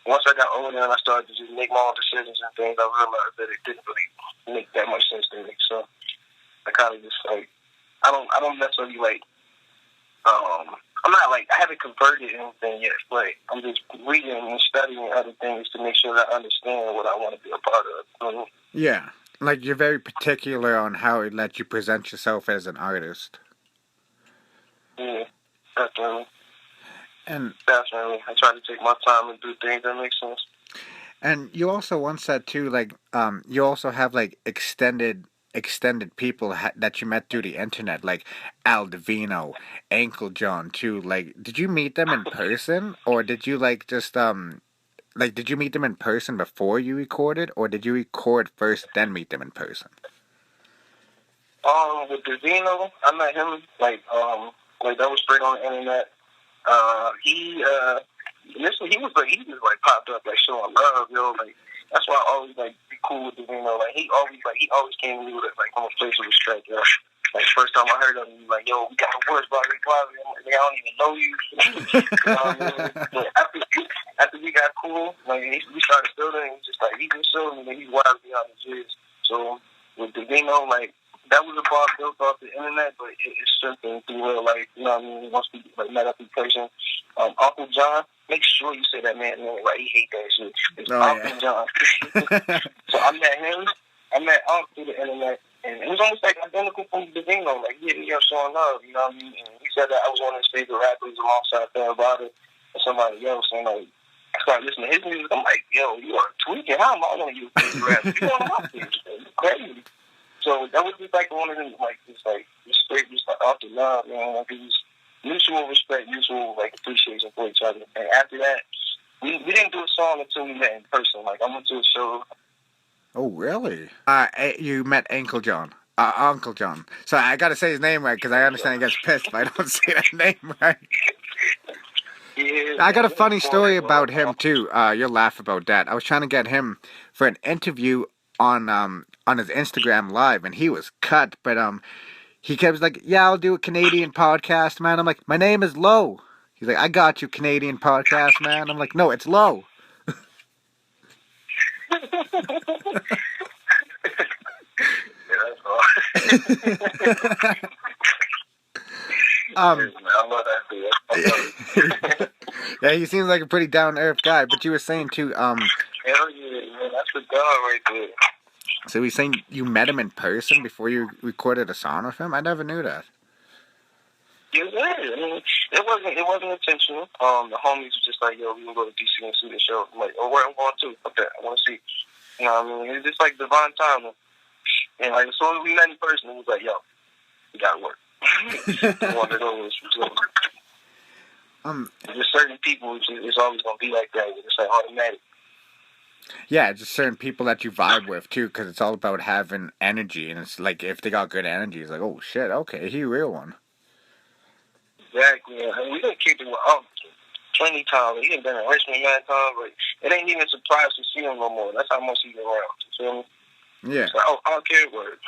once I got older and I started to just make my own decisions and things, I realized that it didn't really make that much sense to me. So I kind of just I don't necessarily I'm not I haven't converted anything yet, but I'm just reading and studying other things to make sure that I understand what I want to be a part of. Mm-hmm. Yeah. Like, you're very particular on how it lets you present yourself as an artist. Yeah, definitely. And definitely. I try to take my time and do things that make sense. And you also once said, too, you also have, extended people that you met through the internet, like Al.Divino ANKHLEJOHN, too. Did you meet them in person, or did you, did you meet them in person before you recorded, or did you record first, then meet them in person? With Divino, I met him, that was straight on the internet. Initially he was popped up, showing love, yo, that's why I always, be cool with Divino. He always came to me with, from a place of respect, yo. First time I heard of him, he was like, yo, we got a word about Rick Bobby. I'm like, I don't even know you. You know what I mean? But after we got cool, we started building, he just showed me that he's wild beyond his years. So, with Divino, that was a bar built off the internet, but it's strengthened through real life. You know what I mean? Once we met up in person. Uncle John, make sure you say that man's name right. He hate that shit. It's Uncle John. So I met him. I met Uncle through the internet, and it was almost identical from Divino. He hit me up showing love. You know what I mean? And he said that I was one of his favorite rappers alongside Pharaoh and somebody else. And I started listening to his music. I'm like, yo, you are tweaking. How am I one of your favorite rappers? You one of my favorites. You crazy. So that was just one of them, just straight, off the love, man. It was mutual respect, mutual appreciation for each other. And after that, we didn't do a song until we met in person. I went to a show. Oh, really? You met ANKHLEJOHN. Uncle John. So I gotta say his name right, because I understand he gets pissed if I don't say that name right. Yeah, I got a funny story about him, too. You'll laugh about that. I was trying to get him for an interview on his Instagram Live, and he was cut, but he kept yeah, I'll do a Canadian podcast, man. I'm like, my name is Lo. He's like, I got you, Canadian podcast, man. I'm like, no, it's Lo. I love that dude. Yeah, he seems like a pretty down-to-earth guy, but you were saying, too, hell yeah, man, that's the guy right there. So he's saying you met him in person before you recorded a song with him? I never knew that. Yeah, I mean, it wasn't intentional. The homies were just like, yo, we can go to DC and see the show. I'm like, oh, where I'm going to? Okay, I want to see. You know what I mean? It's just divine timing. And as soon as we met in person, it was like, yo, we got to work. One of those. There's certain people, it's always going to be like that. It's automatic. Yeah, just certain people that you vibe with, too, because it's all about having energy. And it's if they got good energy, it's oh, shit, okay, he a real one. Exactly. And we done kicked it with plenty times. He done been in Richmond many times, but it ain't even surprised to see him no more. That's how much he's around. You feel me? Yeah. So I don't care what.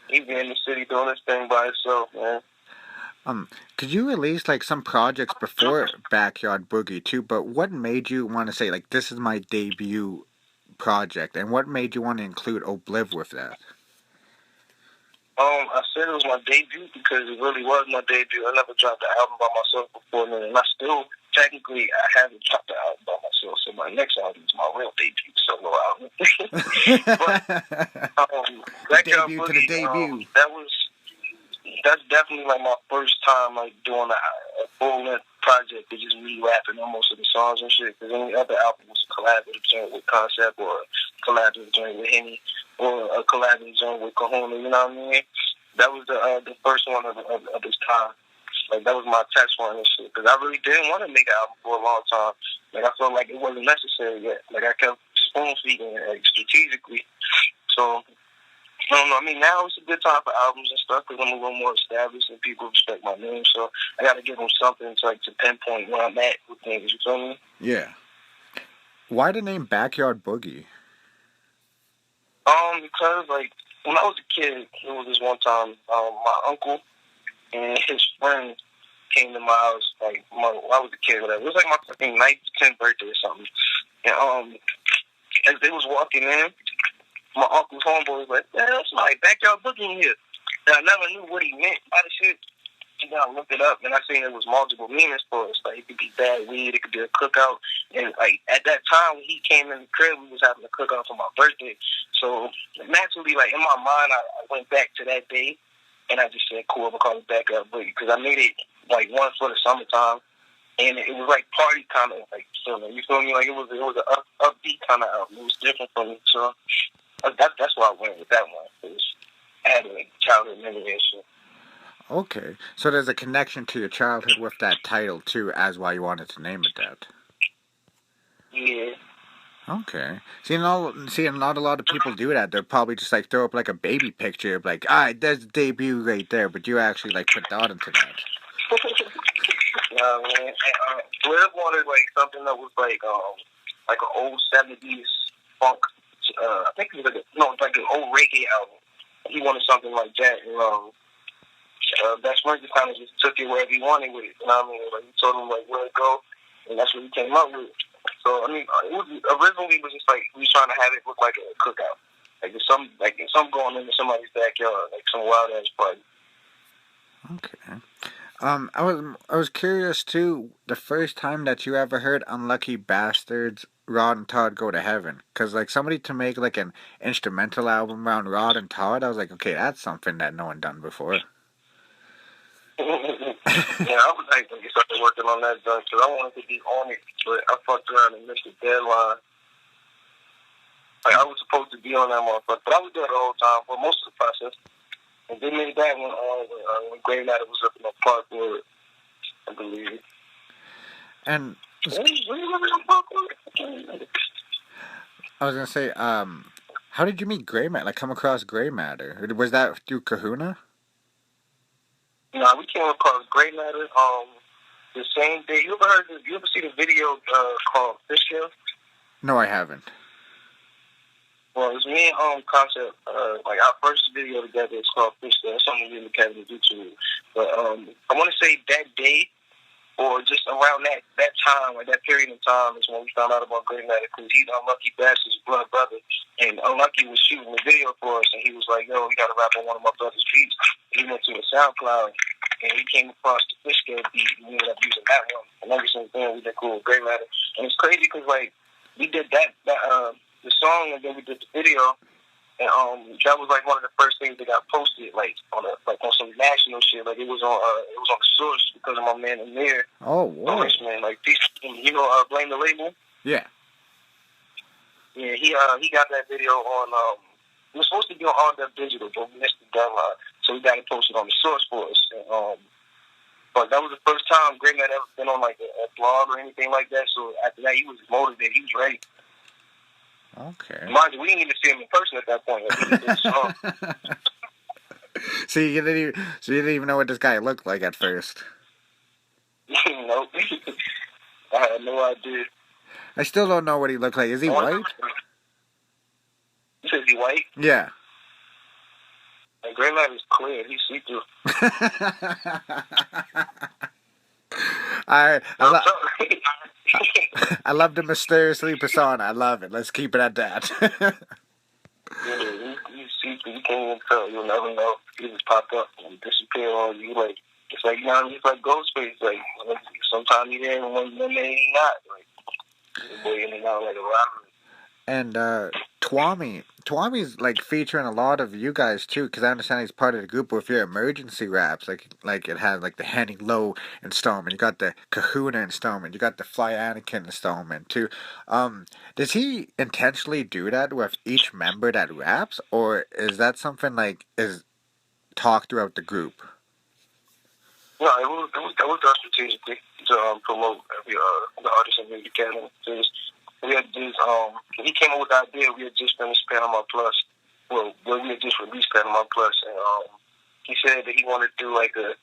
He be in the city doing his thing by himself, man. Could you release some projects before Backyard Boogie too? But what made you want to say this is my debut project, and what made you want to include Obliv with that? I said it was my debut because it really was my debut. I never dropped an album by myself before, and I still technically I haven't dropped an album by myself. So my next album is my real debut solo album. But debut Boogie, to the debut. That's definitely my first time doing a full length project. It's just me rapping on most of the songs and shit. Because any other album was a collaborative joint with Concept, or a collaborative joint with Henny, or a collaborative joint with Kahuna. You know what I mean? That was the first one of its time. That was my test run and shit. Because I really didn't want to make an album for a long time. I felt like it wasn't necessary yet. I kept spoon feeding strategically. So No, I mean, now it's a good time for albums and stuff because I'm a little more established and people respect my name. So I got to give them something to pinpoint where I'm at with things. You feel me? Yeah. Why the name Backyard Boogie? Because when I was a kid, there was this one time, my uncle and his friend came to my house. When I was a kid, whatever. It was like my fucking 9th, 10th birthday or something. And as they was walking in, my uncle's homeboy was like, "Yeah, that's my Backyard Boogie in here." And I never knew what he meant by the shit. And then I looked it up, and I seen it was multiple meanings for us. Like, it could be bad weed, it could be a cookout. And, at that time, when he came in the crib, we was having a cookout for my birthday. So, naturally, in my mind, I went back to that day, and I just said, cool, I'm going to call it Backyard Boogie. Because I made it, one for the summertime. And it was, party kind of, feeling. You feel me? It was an upbeat kind of album. It was different from me. So, that's why I went with that one. Because I had a childhood memory and shit. Okay, so there's a connection to your childhood with that title too, as why you wanted to name it that. Yeah. Okay. Not a lot of people do that. They'll probably just throw up a baby picture of alright, there's the debut right there, but you actually put thought into that. Yeah, man. And, Liv wanted something that was an old 70s funk. I think it was an old reggae album. He wanted something like that, and Best Friend just kind of just took it wherever he wanted with it. You know what I mean? He told him where to go, and that's what he came up with. So I mean, it was originally was just we was trying to have it look like a cookout, there's something going on in somebody's backyard, some wild ass party. Okay. I was curious too. The first time that you ever heard "Unlucky Bastards," Rod and Todd Go to Heaven, because somebody to make an instrumental album around Rod and Todd, I was okay, that's something that no one done before. Yeah, I was when you started working on that because I wanted to be on it, but I fucked around and missed the deadline. I was supposed to be on that motherfucker, but I was there the whole time for most of the process. And they made that when Graymatter was up in the park for it, I believe. And I was gonna say, how did you meet Graymatter? Come across Graymatter? Was that through Kahuna? No, we came across Graymatter the same day. You ever see the video called Fish Kill? No, I haven't. Well, it was me and Concept. Our first video together is called Fish Kill. It's on the Mutant Academy YouTube. But I want to say that day, or just around that time, that period of time, is when we found out about Graymatter, because he's Unlucky Bastard's blood brother. And Unlucky was shooting the video for us, and he was like, "Yo, we got to rap on one of my brother's beats." And he went to the SoundCloud, and he came across the Fish Kill beat, and we ended up using that one. And ever since then, we've been cool with Graymatter. And it's crazy because, we did the song, and then we did the video, and that was one of the first things that got posted, on some national shit. It was on the Source because of my man Amir. Oh, wow. Richmond, Blame the Label. Yeah. Yeah, he got that video on. It was supposed to be on All Deaf Digital, but we missed the deadline, so we got it posted on the Source for us. And, but that was the first time Greg had ever been on a blog or anything like that. So after that, he was motivated. He was ready. Okay. Mind you, we didn't even see him in person at that point. So you didn't even know what this guy looked like at first. Nope. I had no idea. I still don't know what he looked like. Is he white? You said he white? Yeah. And Graymatter is clear. He's see-through. I love the mysteriously persona. I love it. Let's keep it at that. Yeah, he's see-through. You can't even tell. You'll never know. He just pop up and disappear on you. It's he's like Ghostface. Sometimes he's there and one day he's not. He's boy in and out like a robbery. And Tuamie's featuring a lot of you guys too, because I understand he's part of the group with your emergency raps. It has the Henny L.O installment, you got the Kahuna installment, you got the Fly Anakin installment too. Does he intentionally do that with each member that raps, or is that something is talked throughout the group? No, it was done strategically to promote the artists in Mutant Academy. We had this, he came up with the idea. We had just finished Panama Plus, we had just released that on my Plus, and he said that he wanted to do like a.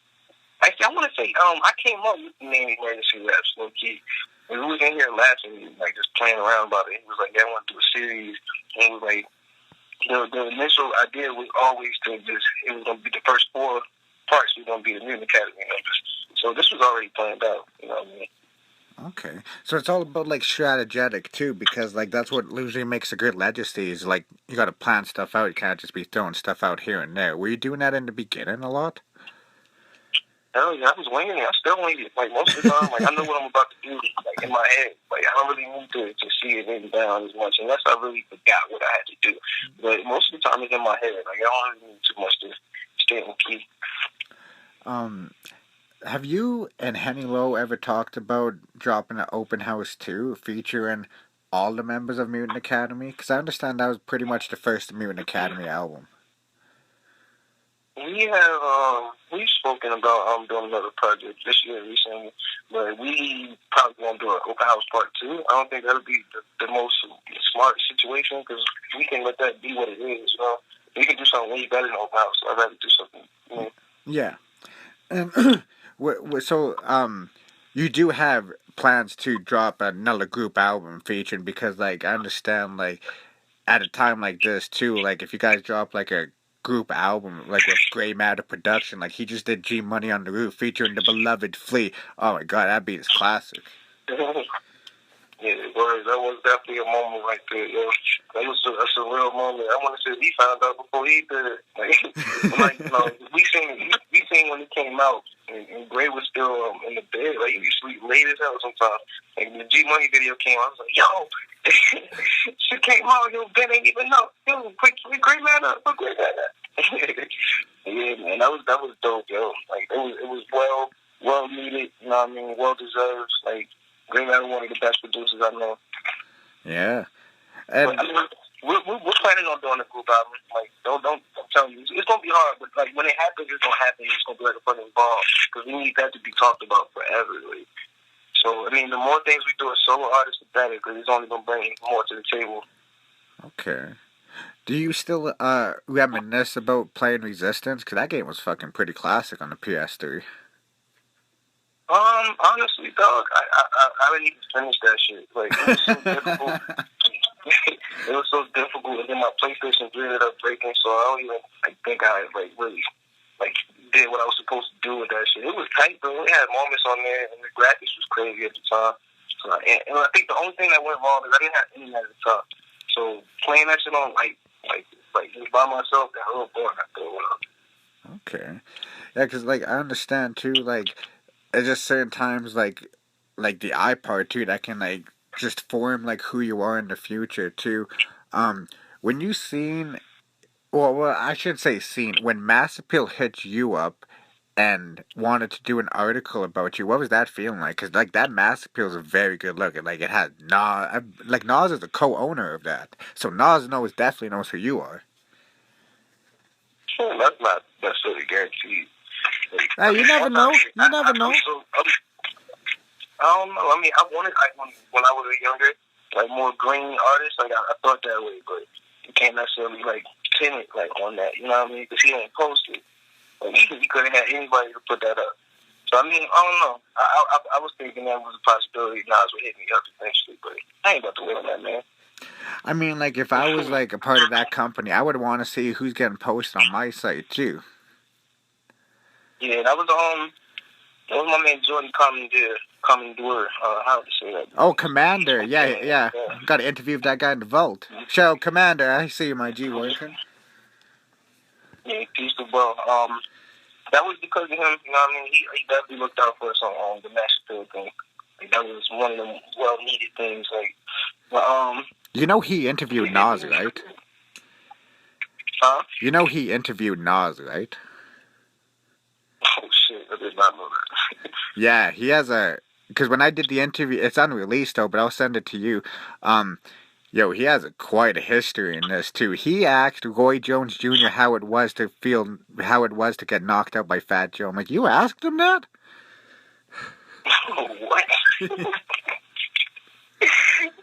Actually, I want to say, I came up with the name Emergency Raps, low key. We was in here laughing, like just playing around about it. He was like, "Yeah, I want to do a series," and it was like, the initial idea was always to just, it was going to be the first 4 parts was going to be the Mutant Academy members. So this was already planned out, you know what I mean? Okay, so it's all about like strategetic too, because like that's what usually makes a good legacy. Is like you got to plan stuff out. You can't just be throwing stuff out here and there. Were you doing that in the beginning a lot? Hell yeah, I was winging it. I still wing it. Like most of the time, like I know what I'm about to do, like in my head. Like I don't really need to see it written down as much, unless I really forgot what I had to do. But most of the time, it's in my head. Like I don't really need too much to stay on key. Have you and Henny L.O ever talked about dropping an open house too, featuring all the members of Mutant Academy? Because I understand that was pretty much the first Mutant Academy album. We've spoken about doing another project this year recently, but we probably won't do an open house part 2. I don't think that'll be the most smart situation, because we can let that be what it is, you know. We can do something way better than open house, so I'd rather do something, you know. Yeah. And so, you do have plans to drop another group album featuring, because, like, I understand, like, at a time like this, too, like, if you guys drop, like, a group album, like, with Graymatter production, like, he just did G Money on the Roof featuring the beloved Flea. Oh, my God, that beat is classic. Yeah, that was definitely a moment right there, yo. That's a real moment. I want to say he found out before he did it. Like, you know, we seen when it came out, and Gray was still in the bed. Like, he used to sleep late as hell sometimes. Like, the G Money video came out, I was like, yo, shit came out, yo, Ben ain't even know. Yo, quick Graymatter. Yeah, man, that was dope, yo. Like, it was well needed, you know what I mean, well deserved. Like, Graymatter, one of the best producers I know. Yeah. And but, I mean, we're planning on doing a group album. Like, don't tell me. It's gonna be hard, but like when it happens, it's gonna happen. It's gonna be like a fucking ball, because we need that to be talked about forever. Like. So I mean, the more things we do as solo artists, the better, because it's only gonna bring more to the table. Okay. Do you still reminisce about playing Resistance? Because that game was fucking pretty classic on the PS3. Honestly, dog, I didn't even finish that shit. Like, it was so difficult. It was so difficult, and then my PlayStation 3 ended up breaking, so I don't even think I really did what I was supposed to do with that shit. It was tight, though. It had moments on there, and the graphics was crazy at the time. So, and I think the only thing that went wrong is I didn't have internet at the time. So playing that shit on like just by myself got a little boring after a while. Okay. Yeah, because like I understand too, like it's just certain times like the iPod too that can like just form like who you are in the future too. When you seen, well, I should say seen, when Mass Appeal hit you up and wanted to do an article about you, what was that feeling like? Because like that Mass Appeal is very good looking. Like it had Nas, like Nas is the co-owner of that, so Nas definitely knows who you are. Sure, that's not necessarily guaranteed. Like, You never know. You never know. I don't know. I mean, I wanted, when I was younger, like more green artists. Like I thought that way, but you can't necessarily like pin it like on that. You know what I mean? Because he ain't posted. Like he couldn't have anybody to put that up. So I mean, I don't know. I was thinking that was a possibility. Nas would hit me up eventually, but I ain't about to wait on that, man. I mean, like, if I was, like, a part of that company, I would want to see who's getting posted on my site, too. Yeah, that was my man Jordan Commandeur. How to say that? Oh, Commander. Yeah. Got to interview that guy in the vault. Show Commander, I see you, my G, working. Yeah, peace to bro. That was because of him, you know what I mean? He definitely looked out for us on the Master thing. Like, that was one of the well-needed things, like, but, you know he interviewed Nas, right? Huh? You know he interviewed Nas, right? Oh, shit, I did not know that. Yeah, he has because when I did the interview, it's unreleased, though, but I'll send it to you. He has quite a history in this, too. He asked Roy Jones Jr. how it was to get knocked out by Fat Joe. I'm like, you asked him that? What?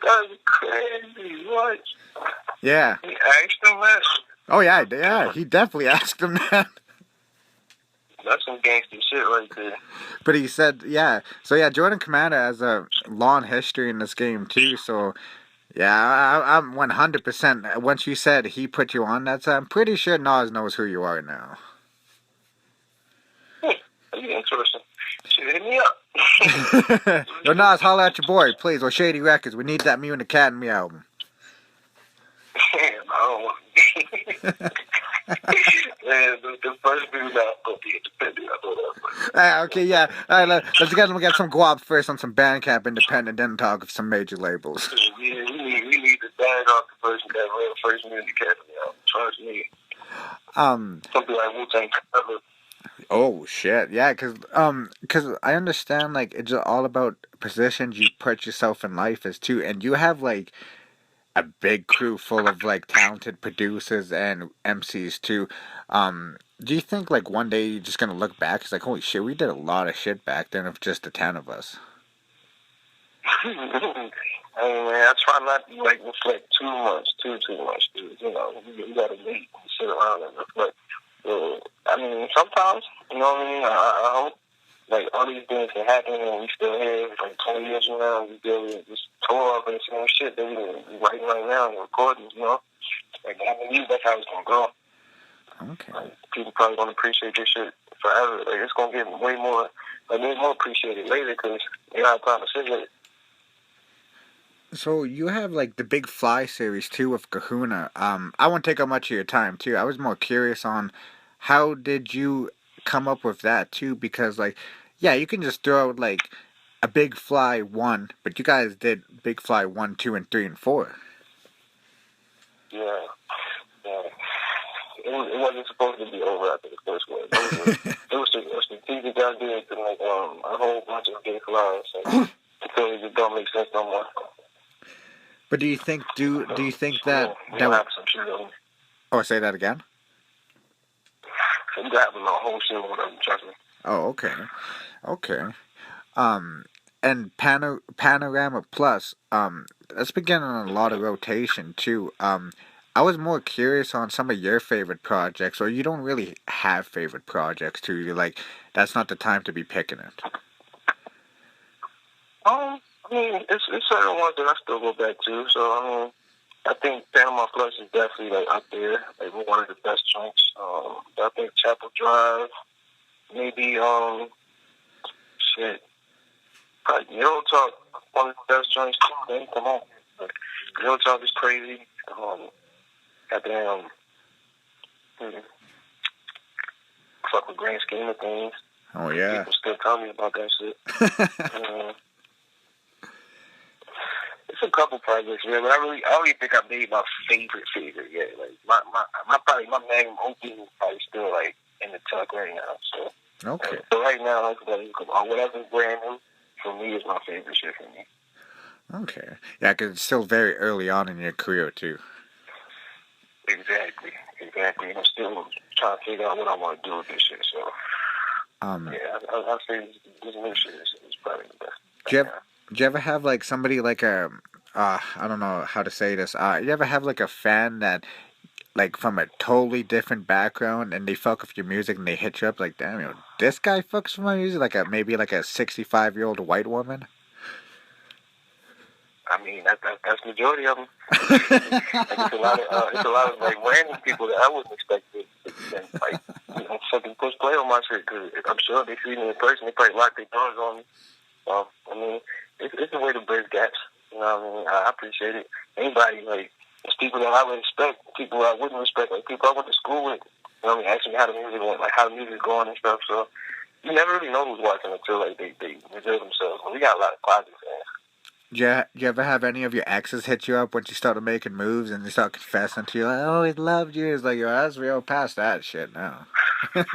That's crazy. What? Yeah. He asked him that? Oh yeah, he definitely asked him that. That's some gangster shit right there. But he said, yeah. So yeah, Jordan Commander has a long history in this game too. So yeah, I'm 100%. Once you said he put you on that, I'm pretty sure Nas knows who you are now. That's interesting. Shit, hit me up. Yo, Nas, holla at your boy, please, or Shady Records. We need that Mutant Academy album. Damn, I don't want. Man, the first dude not gonna be independent. I know that. Okay, yeah. All right, let's get some guap first on some Bandcamp independent, then talk of some major labels. Yeah, we need to bang off the person that ran first Mutant Academy out. Trust me. Something like WuTang. Oh shit, yeah, cause I understand like it's all about positions you put yourself in life as too, and you have like a big crew full of like talented producers and MCs too. Do you think like one day you're just gonna look back? It's like holy shit, we did a lot of shit back then of just the 10 of us. Hey man, I try not to like reflect too much, too much, dude. You know, you gotta wait and sit around and reflect. I mean, sometimes, you know what I mean? I hope like all these things can happen and we still here like 20 years from now and we deal with this tour up and the same shit that we writing right now and recording, you know? Like, I believe that's how it's gonna go. Okay. Like, people probably gonna appreciate this shit forever. Like, it's gonna get way more appreciated later because you don't have time to sit with it. So you have like the Big Fly series too with Kahuna. I won't take up much of your time too. I was more curious on how did you come up with that too? Because like, yeah, you can just throw out like a Big Fly 1, but you guys did Big Fly 1, 2, and 3, and 4. Yeah. It wasn't supposed to be over after the first one. It was a strategic idea to make a whole bunch of Big Flies. So until it just don't make sense no more. But do you think that we'll have some shit on. Oh, say that again? So we got a whole shit on them, trust me. Oh, okay. And Panorama Plus, that's been getting a lot of rotation too. I was more curious on some of your favorite projects, or you don't really have favorite projects too. You're like, that's not the time to be picking it. I mean, it's certain ones that I still go back to. So I mean, I think Panama Plus is definitely like up there, like one of the best joints. I think Chapel Drive, maybe probably Euro Talk, one of the best joints. Man, come on, Euro Talk is crazy. Goddamn, fuck with grand scheme of things. Oh yeah. People still tell me about that shit. It's a couple projects, man, but I don't even think I made my favorite yet. Like my magnum opus is probably still like in the tuck right now. So okay. So right now, whatever's brand new for me is my favorite shit for me. Okay. Yeah, because it's still very early on in your career too. Exactly. I'm still trying to figure out what I want to do with this shit. So yeah, I'll say this new shit is probably the best. Do you ever have like somebody like a I don't know how to say this. You ever have like a fan that like from a totally different background and they fuck with your music and they hit you up like, damn, you know, this guy fucks with my music, like maybe like a 65-year-old white woman? I mean, that's the majority of them. It's a lot of like random people that I wouldn't expect to like, you know, fucking push play on my shit. Cause I'm sure they see me in person, they probably lock their doors on me. I mean, it's a way to bridge gaps. You know what I mean? I appreciate it. Anybody, like, it's people that I would respect, people I wouldn't respect, like people I went to school with, you know what I mean, asking me how the music went, like how the music's going and stuff. So you never really know who's watching until like they reveal themselves. We got a lot of closet fans. Do you ever have any of your exes hit you up once you started making moves and they start confessing to you, like, I always loved you? It's like, yo, that's real past that shit now. Man,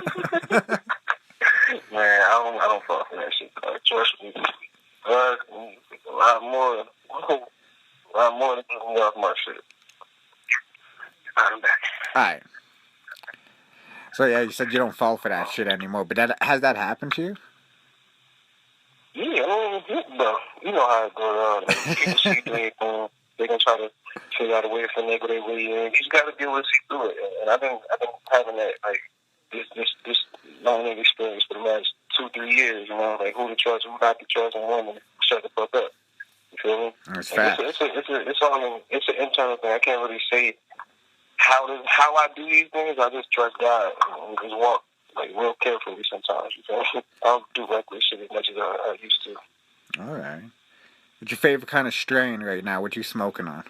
I don't fuck with that shit. Trust me. A lot more than getting me off my shit. I'm back. Alright. So yeah, you said you don't fall for that shit anymore, but has that happened to you? Yeah, I mean, you know how it goes on. Like, people see anything, they can try to figure out a way to finagle their way in. You just got to deal with it through it. And I've been having that, like, this learning experience for the last 2-3 years, you know, like who to trust, who not to trust, and when to shut the fuck up. You feel me? That's fast. It's an internal thing. I can't really say how I do these things. I just trust God and just walk like real carefully sometimes. You feel me? I don't do reckless shit as much as I used to. All right. What's your favorite kind of strain right now? What you smoking on?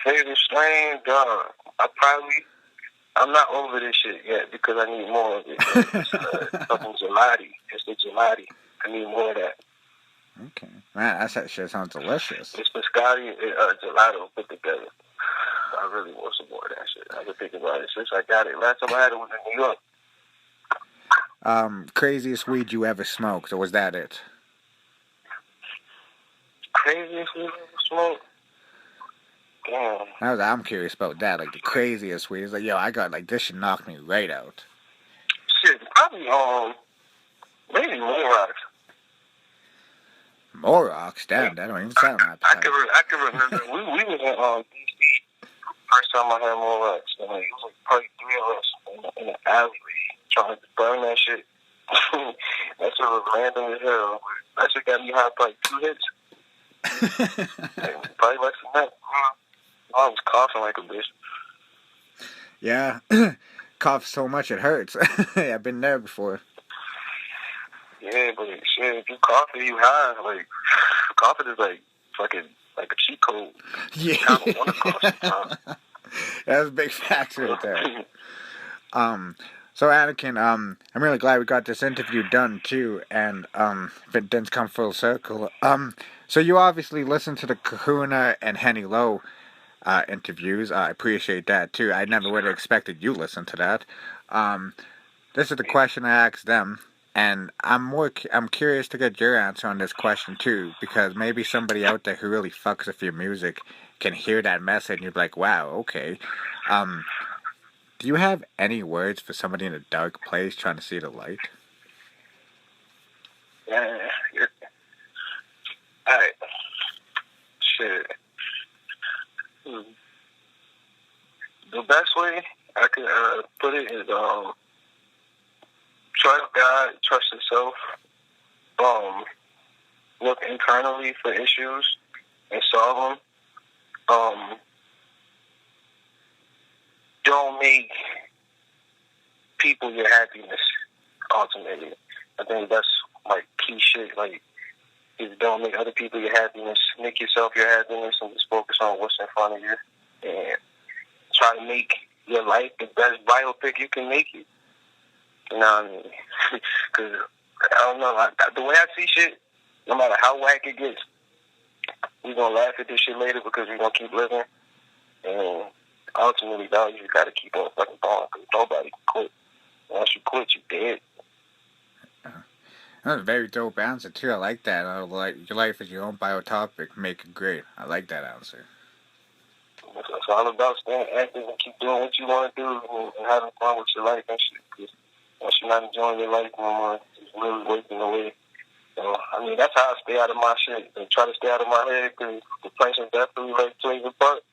Favorite strain, dog. I'm not over this shit yet because I need more of it. It's fucking gelati. It's the gelati. I need more of that. Okay. Man, that shit sounds delicious. It's biscotti and gelato put together. I really want some more of that shit. I've been thinking about it since I got it. Last time I had it was in New York. Craziest weed you ever smoked, or was that it? Craziest weed I ever smoked? Damn. I'm curious about that. Like the craziest weed. It's like, yo, I got like this should knock me right out. Shit, probably maybe more rocks. More rocks? Damn, that don't even sound appetizing. I can remember we was in DC first time I had more rocks. And like, it was like probably 3 of us in the alleyway trying to burn that shit. That shit was random as hell. That shit got me high probably 2 hits. Probably less than that. I was coughing like a bitch. Yeah. Cough so much it hurts. I've been there before. Yeah, but shit, if you coughing, you high. Like, coughing is like fucking like a cheat code. Yeah. You kind of want to cough sometimes. That's a big factor right there. So Anakin, I'm really glad we got this interview done too, and if it didn't come full circle. So you obviously listened to the Kahuna and Henny L.O interviews. I appreciate that too. I never would have expected you listen to that. This is the question I asked them, and I'm curious to get your answer on this question too, because maybe somebody out there who really fucks with your music can hear that message and you're like, wow, okay. Do you have any words for somebody in a dark place trying to see the light? Yeah. Alright. Shit. The best way I could put it is trust God, trust yourself, look internally for issues and solve them. Don't make people your happiness, ultimately. I think that's like key shit. Like, is don't make other people your happiness. Make yourself your happiness and just focus on what's in front of you. And try to make your life the best biopic you can make it. You know what I mean? Because, I don't know, the way I see shit, no matter how whack it gets, we're going to laugh at this shit later because we're going to keep living. And ultimately, dog, you got to keep on fucking going because nobody can quit. Once you quit, you're dead. That's a very dope answer, too. I like that. Like, your life is your own biotopic. Make it great. I like that answer. It's all about staying active and keep doing what you want to do and having fun with your life and shit. Because once you're not enjoying your life no more, it's really wasting away. So, I mean, that's how I stay out of my shit. I try to stay out of my head because the place is definitely like plays a part.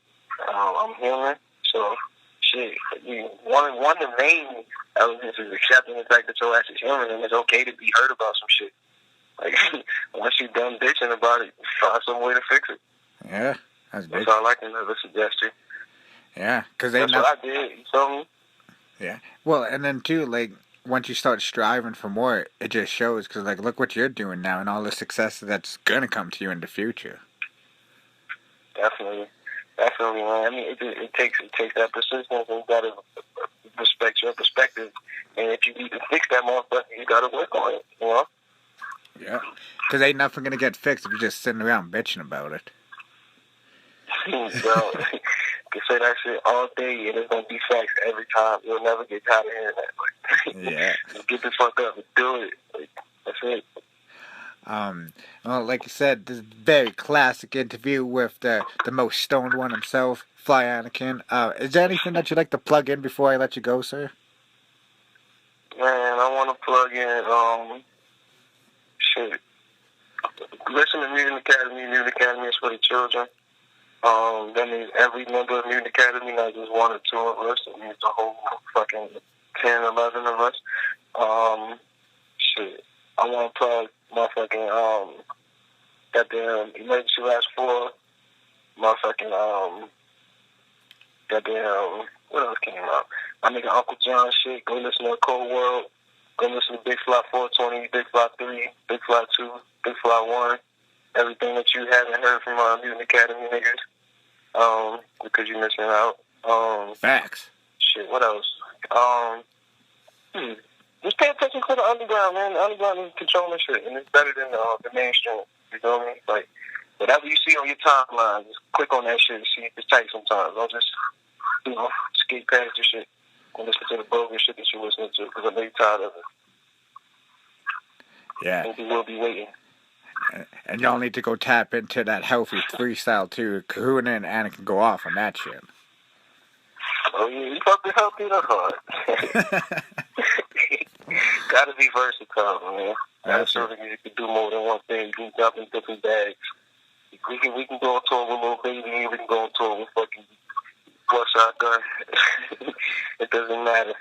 I'm human, so shit. One of the main elements is accepting the fact that your ass is human and it's okay to be hurt about some shit. Like, once you're done bitching about it, find some way to fix it. Yeah, that's big. That's all I can ever suggest you. Yeah, because that's what I did. You feel me? Yeah. Well, and then too, like, once you start striving for more, it just shows. Because, like, look what you're doing now and all the success that's gonna come to you in the future. Definitely, man. I mean, it takes that persistence, and you gotta respect your perspective. And if you need to fix that motherfucker, you gotta work on it. You know? Yeah. Because ain't nothing gonna get fixed if you're just sitting around bitching about it. Bro, you can say that shit all day and it's gonna be facts every time. You'll never get tired of hearing that. Like, yeah. Just get the fuck up and do it. Like, that's it. Well, like you said, this is a very classic interview with the most stoned one himself, Fly Anakin. Is there anything that you'd like to plug in before I let you go, sir? Man, I want to plug in, shit. Listen to Mutant Academy. Mutant Academy is for the children. That means every member of Mutant Academy, not just one or two of us. It means the whole fucking 10, 11 of us. Shit. I want to plug motherfucking, goddamn Emergency Last 4, motherfucking, goddamn, what else came out? My nigga Uncle John shit. Go listen to Cold World. Go listen to Big Fly 420, Big Fly 3, Big Fly 2, Big Fly 1. Everything that you haven't heard from Mutant Academy niggas. Because you're missing out. Facts. Shit, what else? Just pay attention to the underground, man. The underground is controlling shit, and it's better than the mainstream. You know what I mean? Like, whatever you see on your timeline, just click on that shit and see if it's tight sometimes. Don't just, skate past the shit and listen to the bogus shit that you're listening to, because I know you're tired of it. Yeah. And we will be waiting. And y'all need to go tap into that healthy freestyle too. Kahuna and Anakin go off on that shit. Oh yeah, you fucking healthy, that's hard. Gotta be versatile, man. That's sure that you can do more than one thing. You can jump in different bags. We can go on tour with Lil Baby, we can go on tour with fucking Bloodshot Gun. It doesn't matter.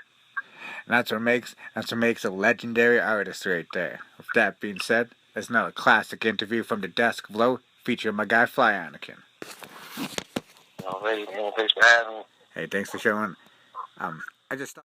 And that's what makes a legendary artist right there. With that being said, there's another classic interview from the Desk of Low featuring my guy Fly Anakin. Alright, man. Thanks for having me. Hey, thanks for showing. I just